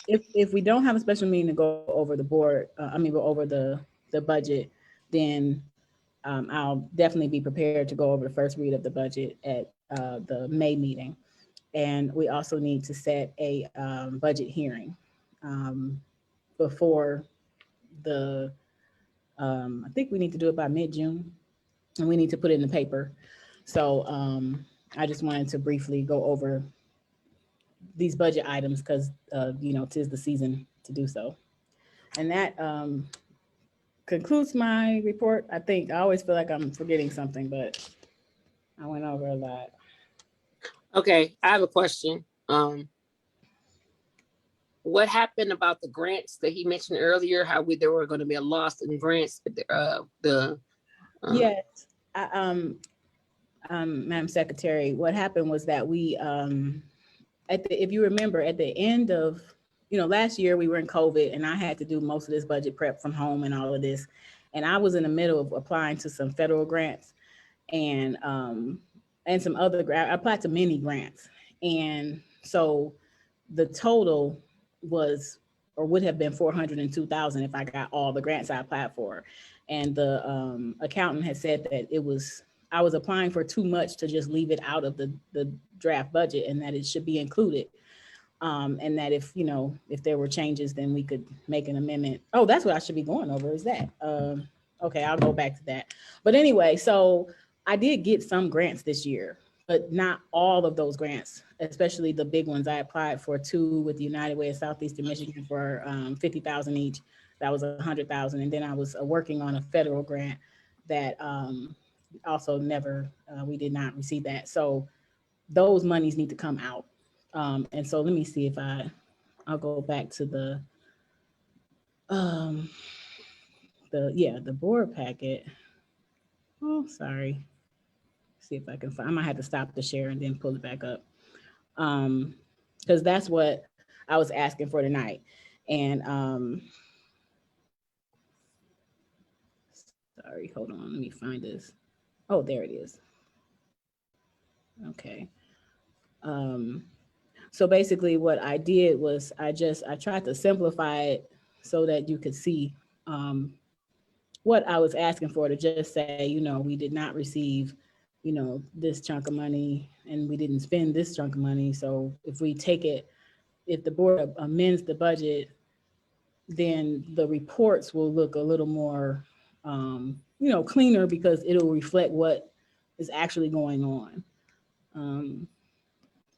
if we don't have a special meeting to go over the board, go over the budget, then I'll definitely be prepared to go over the first read of the budget at the May meeting. And we also need to set a budget hearing before I think we need to do it by mid-June, and we need to put it in the paper. So I just wanted to briefly go over these budget items because, 'tis the season to do so. And that concludes my report. I think I always feel like I'm forgetting something, but I went over a lot. Okay, I have a question. What happened about the grants that he mentioned earlier? How there were going to be a loss in grants? Yes, Madam Secretary, what happened was that we, if you remember, at the end of, last year we were in COVID, and I had to do most of this budget prep from home and all of this. And I was in the middle of applying to some federal grants and some other grants. I applied to many grants. And so the total was, or would have been 402,000 if I got all the grants I applied for. And the accountant had said that I was applying for too much to just leave it out of the draft budget, and that it should be included. And that if there were changes, then we could make an amendment. Oh, that's what I should be going over, is that? Okay, I'll go back to that. But anyway, so I did get some grants this year, but not all of those grants, especially the big ones. I applied for 2 with the United Way of Southeastern Michigan for 50,000 each. That was 100,000. And then I was working on a federal grant that also we did not receive that. So those monies need to come out. And so let me see if I'll go back to the board packet. Oh, sorry. See if I can find, I might have to stop the share and then pull it back up. Because that's what I was asking for tonight. And sorry, hold on, let me find this. Oh, there it is. Okay. So basically what I did was I tried to simplify it so that you could see what I was asking for, to just say, you know, we did not receive, you know, this chunk of money and we didn't spend this chunk of money. So if we take it, if the board amends the budget, then the reports will look a little more, you know, cleaner, because it'll reflect what is actually going on.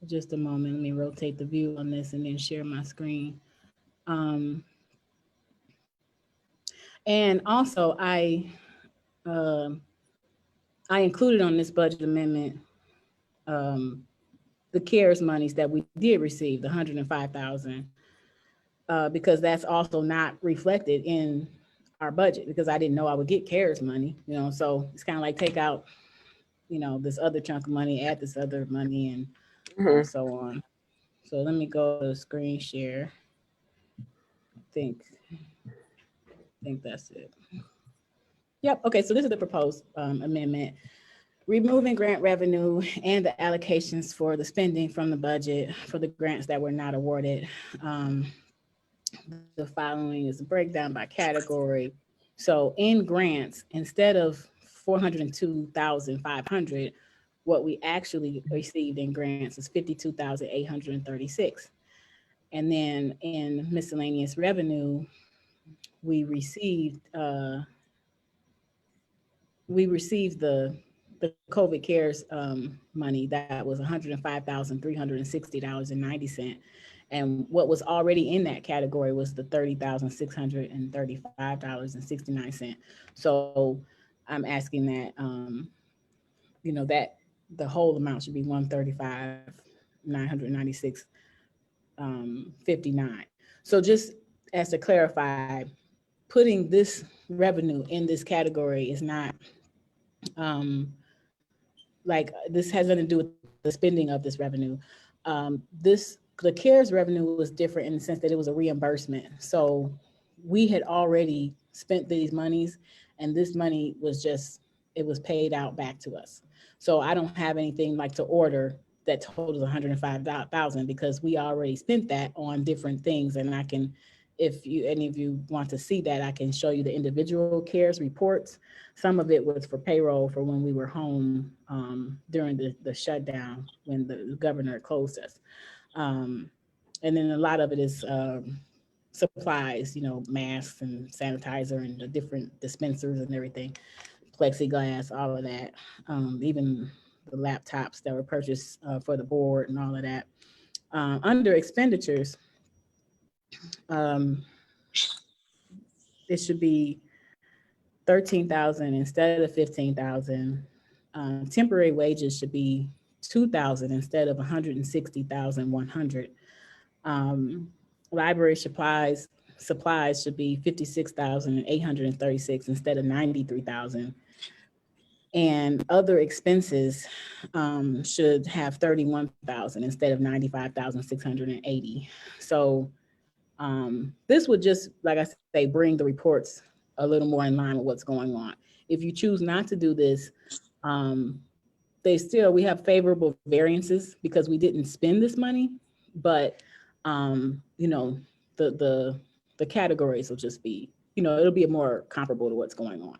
Just a moment, let me rotate the view on this and then share my screen. And also I included on this budget amendment the CARES monies that we did receive, the $105,000, because that's also not reflected in our budget, because I didn't know I would get CARES money, you know, so it's kind of like take out, you know, this other chunk of money, add this other money, and Mhm. so on. So let me go to screen share. I think that's it. Yep. Okay. So this is the proposed amendment. Removing grant revenue and the allocations for the spending from the budget for the grants that were not awarded. The following is a breakdown by category. So in grants, instead of 402,500, what we actually received in grants is 52,836. And then in miscellaneous revenue, we received the COVID CARES money that was $105,360.90. And what was already in that category was the $30,635.69. So I'm asking that, you know, that the whole amount should be $135,996.59. So just as to clarify, putting this revenue in this category is not, like, this has nothing to do with the spending of this revenue. The CARES revenue was different in the sense that it was a reimbursement. So we had already spent these monies, and this money was just, it was paid out back to us. So I don't have anything like to order that totals 105,000, because we already spent that on different things. And I can, if any of you want to see that, I can show you the individual CARES reports. Some of it was for payroll for when we were home during the shutdown, when the governor closed us. And then a lot of it is supplies, you know, masks and sanitizer and the different dispensers and everything, plexiglass, all of that, even the laptops that were purchased for the board and all of that. Under expenditures, it should be 13,000 instead of 15,000. Temporary wages should be 2,000 instead of 160,100. Library supplies should be 56,836 instead of 93,000. And other expenses should have 31,000 instead of 95,680. So this would just, like I say, bring the reports a little more in line with what's going on. If you choose not to do this, we have favorable variances because we didn't spend this money, but you know, the categories will just be, you know, it'll be more comparable to what's going on.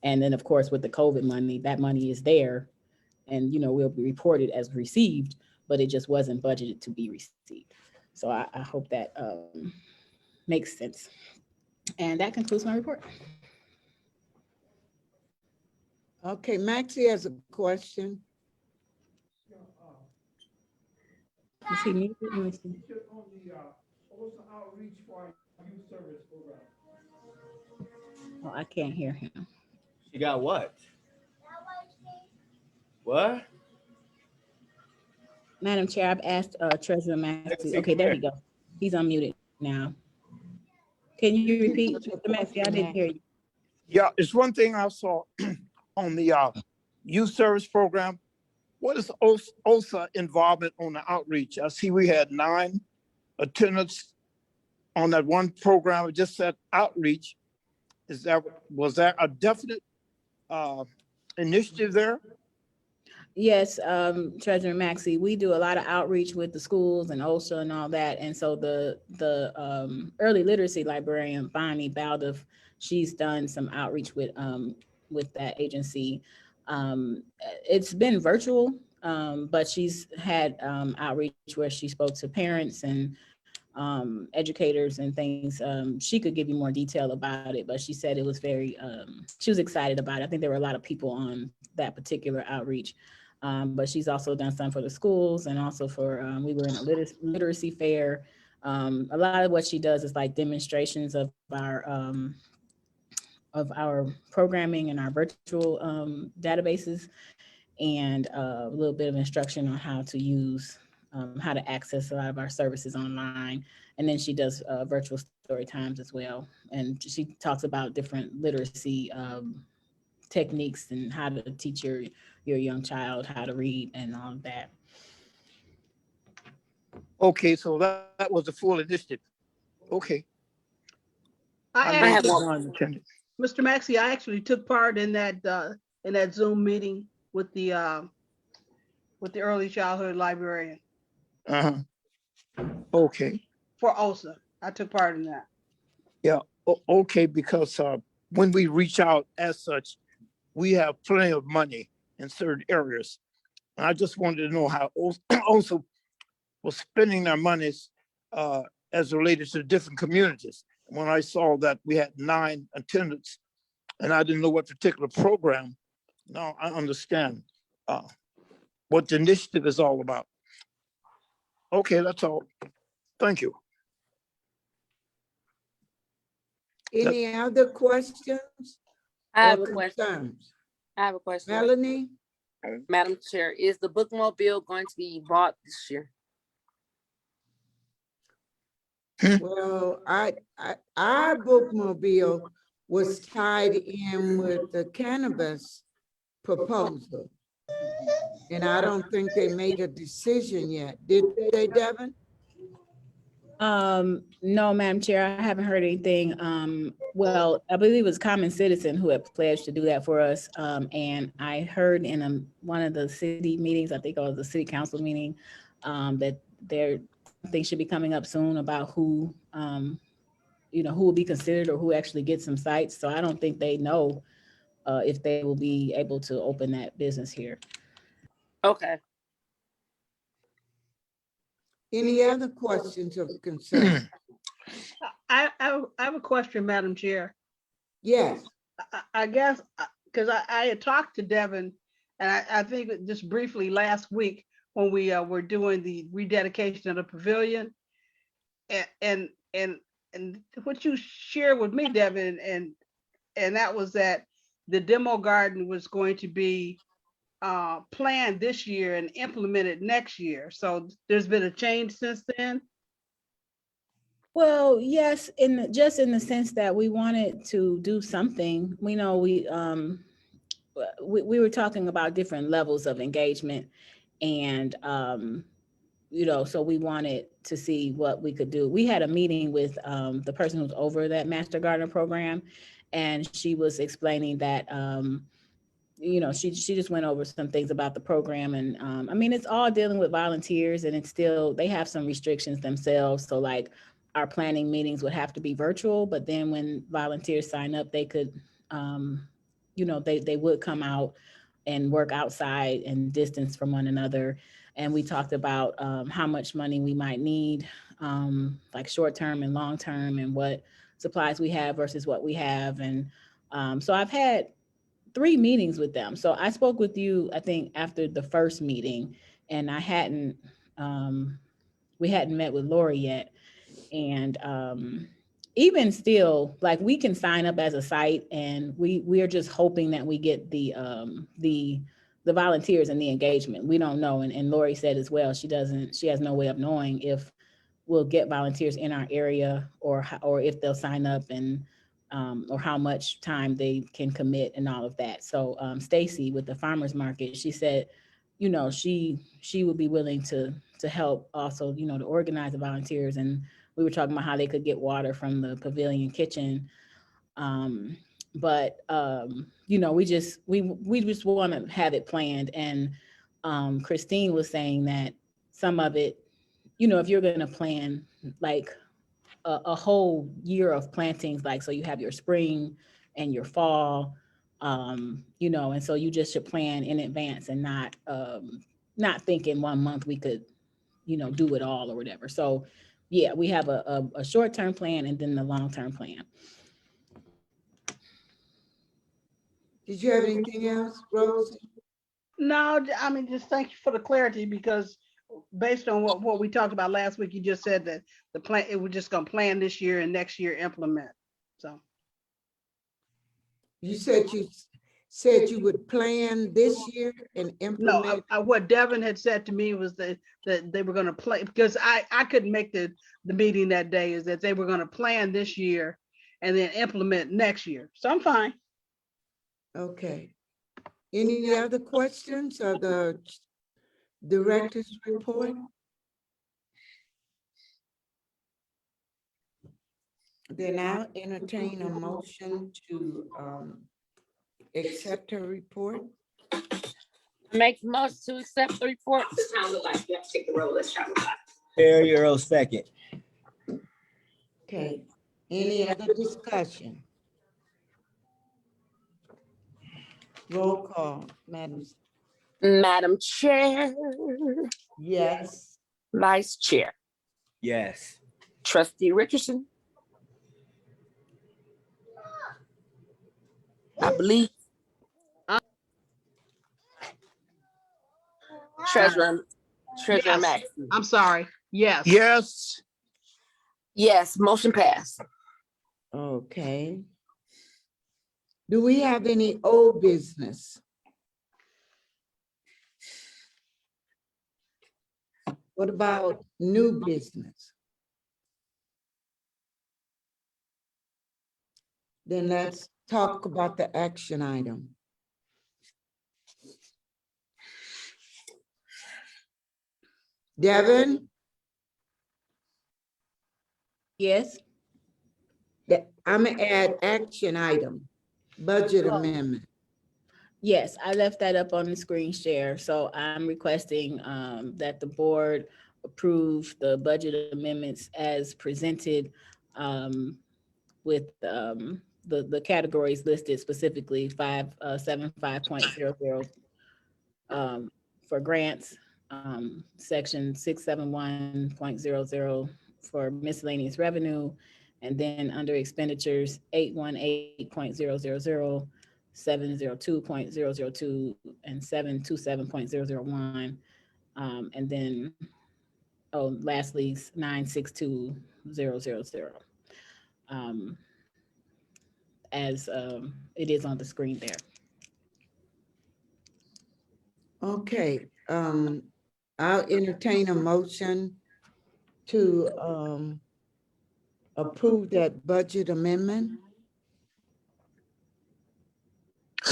And then of course, with the COVID money, that money is there and, you know, will be reported as received, but it just wasn't budgeted to be received. So I hope that makes sense. And that concludes my report. Okay, Maxie has a question. Is he muted? Let me see. Oh, I can't hear him. You got what? What? Madam Chair, I've asked Treasurer Maxey. Okay, there you go. He's unmuted now. Can you repeat, Mr. Maxey? I didn't hear you. Yeah, it's one thing I saw on the youth service program. what is OSA involvement on the outreach? I see we had 9 attendants on that one program. It just said outreach. Was that a definite initiative there? Yes, Treasurer Maxey, we do a lot of outreach with the schools and OSHA and all that. And so the early literacy librarian, Bonnie Baldoff, she's done some outreach with that agency. It's been virtual, but she's had outreach where she spoke to parents and educators and things. She could give you more detail about it, but she said it was very, she was excited about it. I think there were a lot of people on that particular outreach. But she's also done some for the schools and also for, we were in a literacy fair. A lot of what she does is like demonstrations of our programming and our virtual databases, and a little bit of instruction on how to use, how to access a lot of our services online. And then she does virtual story times as well. And she talks about different literacy techniques and how to teach your young child how to read and all of that. Okay, so that was the full initiative. Okay. I have actually, one. Attended. Mr. Maxey, I actually took part in that Zoom meeting with the early childhood librarian Uh-huh. Okay. for OSA. I took part in that. Yeah, okay, because when we reach out as such, we have plenty of money in certain areas. And I just wanted to know how also was spending their monies as related to different communities. When I saw that we had 9 attendants and I didn't know what particular program, now I understand what the initiative is all about. Okay, that's all. Thank you. Any other questions I have or a question. concerns? I have a question. Melanie? Madam Chair, is the bookmobile going to be bought this year? Well, our bookmobile was tied in with the cannabis proposal. And I don't think they made a decision yet. Did they, Devin? No, Madam Chair, I haven't heard anything. Well, I believe it was Common Citizen who had pledged to do that for us. And I heard in one of the city meetings, I think it was the city council meeting, that things should be coming up soon about who, who will be considered or who actually gets some sites. So I don't think they know if they will be able to open that business here. Okay. Any other questions of concern? I have a question, Madam Chair. Yes. I guess, because I had talked to Devin, and I think just briefly last week when we were doing the rededication of the pavilion, and what you shared with me, Devin, and that was that the demo garden was going to be planned this year and implemented next year. So there's been a change since then. Well, yes, just in the sense that we wanted to do something. We know we were talking about different levels of engagement, and so we wanted to see what we could do. We had a meeting with the person who's over that Master Gardener program, and she was explaining that she just went over some things about the program, and I mean, it's all dealing with volunteers, and it's still, they have some restrictions themselves. So like our planning meetings would have to be virtual, but then when volunteers sign up, they could, they would come out and work outside and distance from one another. And we talked about how much money we might need, like short-term and long-term, and what supplies we have versus what we have. And so I've had 3 meetings with them. So I spoke with you, I think, after the first meeting, and we hadn't met with Lori yet. And even still, like, we can sign up as a site, and we are just hoping that we get the volunteers and the engagement. We don't know. And Lori said as well, she has no way of knowing if we'll get volunteers in our area or if they'll sign up, and or how much time they can commit and all of that. So Stacy with the farmers market, she said, you know, she would be willing to help also, you know, to organize the volunteers. And we were talking about how they could get water from the pavilion kitchen. But you know, we just want to have it planned. And Christine was saying that some of it, you know, if you're going to plan like a whole year of plantings, like, so you have your spring and your fall, you know, and so you just should plan in advance and not thinking 1 month we could, you know, do it all or whatever. So yeah, we have a short-term plan and then the long-term plan. Did you have anything else, Rose? No, I mean, just thank you for the clarity, because based on what we talked about last week, you just said that the plan, it was just gonna plan this year and next year implement. So, You said you would plan this year and no, implement. what Devin had said to me was that they were gonna play, because I couldn't make the meeting that day, is that they were gonna plan this year and then implement next year. So I'm fine. Okay. Any other questions of the director's report? Then I'll entertain a motion to accept her report. Make the motion to accept the report. Perry Earl second. Okay. Any other discussion? Roll call, Madam. Madam Chair, Yes. Vice Chair, Yes. Trustee Richardson. I believe. Treasurer Yes. Max. I'm sorry. Yes. Yes, Yes, motion passed. Okay. Do we have any old business? What about new business? Then let's talk about the action item. Devin, Yes. I'm gonna add action item, budget amendment. Yes, I left that up on the screen share. So I'm requesting that the board approve the budget amendments as presented with the categories listed, specifically 575.00 for grants, section 671.00 for miscellaneous revenue, and then under expenditures 818.000, 702.002, and 727.001. And then, oh, lastly, 962.000. As it is on the screen there. Okay, I'll entertain a motion to approve that budget amendment.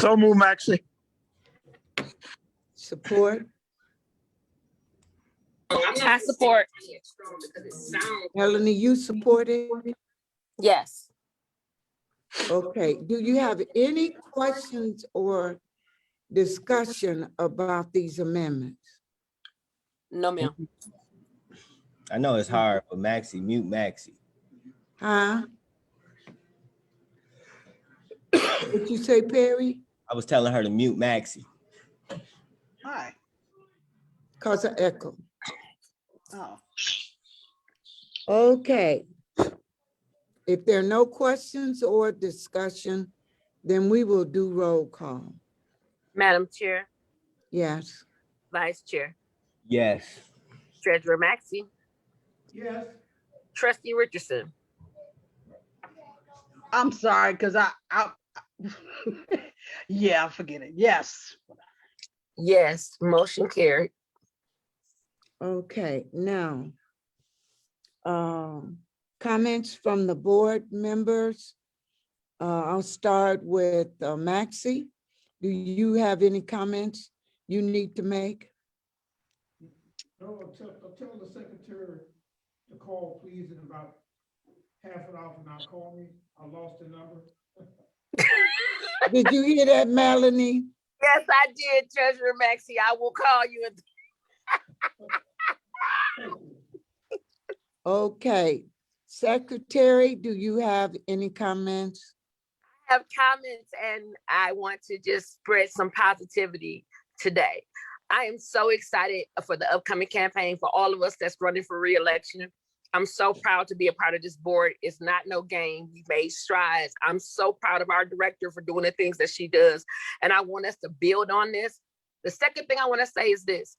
so move, Maxie. Support. I support. Melanie, you support it? Yes. Okay, do you have any questions or discussion about these amendments? No, ma'am. I know it's hard, but Maxie, mute Maxie. Huh? What'd you say, Perry? I was telling her to mute Maxie. Hi. Cause of echo. Oh. Okay. If there are no questions or discussion, then we will do roll call. Madam Chair, Yes. Vice Chair, Yes. Treasurer Maxey, Yes. Trustee Richardson. I'm sorry, because I yeah, forget it. Yes. Yes, motion carried. Okay, now, comments from the board members. I'll start with Maxie. Do you have any comments you need to make? No, tell the secretary to call, please, in about half an hour from now. Call me. I lost the number. Did you hear that, Melanie? Yes, I did, Treasurer Maxey. I will call you. Okay. Secretary, do you have any comments? Have comments, and I want to just spread some positivity today. I am so excited for the upcoming campaign for all of us that's running for re-election. I'm so proud to be a part of this board. It's not no game. We made strides. I'm so proud of our director for doing the things that she does. And I want us to build on this. The second thing I want to say is this.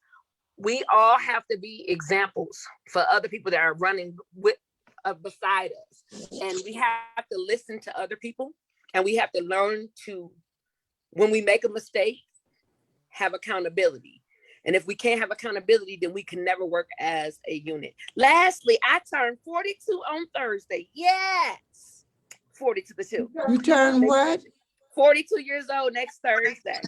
We all have to be examples for other people that are running with beside us. And we have to listen to other people. And we have to learn to, when we make a mistake, have accountability. And if we can't have accountability, then we can never work as a unit. Lastly, I turned 42 on Thursday. Yes. 42. You turn what? 42 years old next Thursday.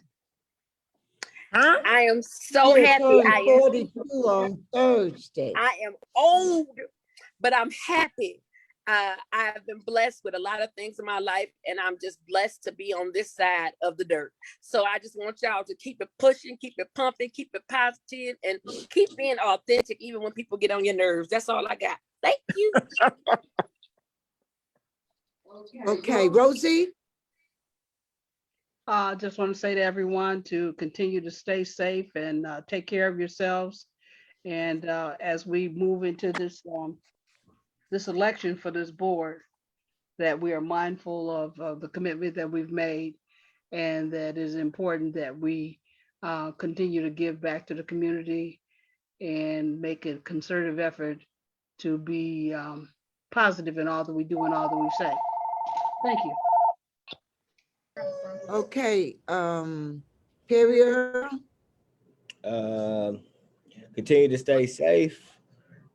Huh? I am so You happy. turned I am. 42 on Thursday. I am old, but I'm happy. I've been blessed with a lot of things in my life, and I'm just blessed to be on this side of the dirt. So I just want y'all to keep it pushing, keep it pumping, keep it positive, and keep being authentic, even when people get on your nerves. That's all I got. Thank you. Okay, Rosie? Just want to say to everyone to continue to stay safe and take care of yourselves. And as we move into this election for this board, that we are mindful of the commitment that we've made, and that it is important that we continue to give back to the community and make a concerted effort to be positive in all that we do and all that we say. Thank you. Okay, Perry Earl? Continue to stay safe.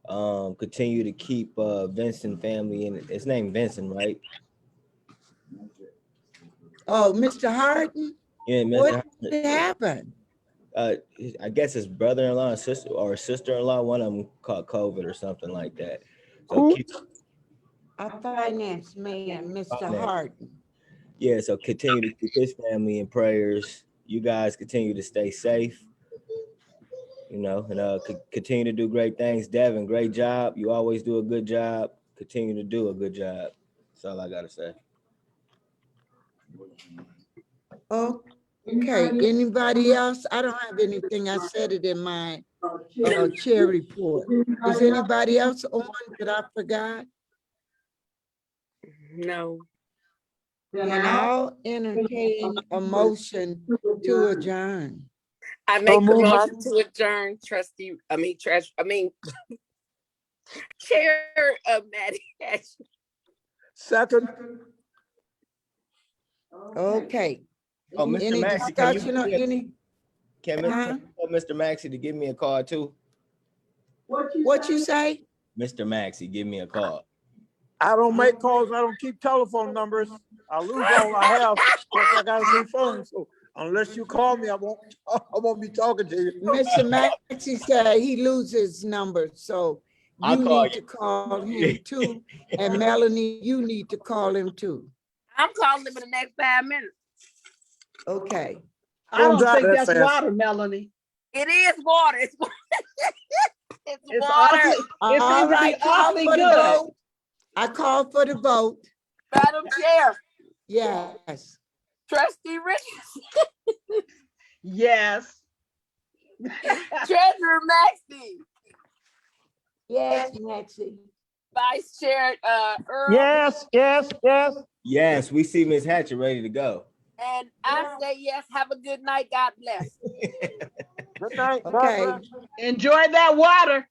Continue to keep Vincent family, and his name Vincent, right? Oh, Mr. Harden? Yeah, Mr. What Harden. happened? I guess his brother-in-law or sister-in-law, one of them caught COVID or something like that. So Our finance man, Mr. Harden. yeah, so continue to keep his family in prayers. You guys continue to stay safe, you know, and continue to do great things. Devin, great job. You always do a good job. Continue to do a good job. That's all I gotta say. Okay, anybody else? I don't have anything. I said it in my chair report. Is anybody else on that I forgot? No. And I'll entertain a motion to adjourn. I make the motion to adjourn, Chair Maddie. Second. Okay. Oh, Mr. Any Maxey, discussion or any? can Huh? you tell Mr. Maxey to give me a call too? What you say? Mr. Maxey, give me a call. I don't make calls. I don't keep telephone numbers. I lose all I have because I got a new phone. So unless you call me, I won't be talking to you. Mr. Maxey said he loses numbers, so I'll you call need to call him too. And Melanie, you need to call him too. I'm calling him in the next 5 minutes. Okay. I don't drive think that that's fast. water, Melanie. It is water. It's It's water. awfully, it's All gonna right, be call awfully for the good. vote. I call for the vote. Madam Chair, Yes. Trustee Richardson, Yes. Treasurer Maxey, Yes, Maxie. Vice Chair Earl, Yes. Yes, we see Miss Hatcher ready to go. and I say yes. Have a good night. God bless. Good night. Okay. Enjoy that water.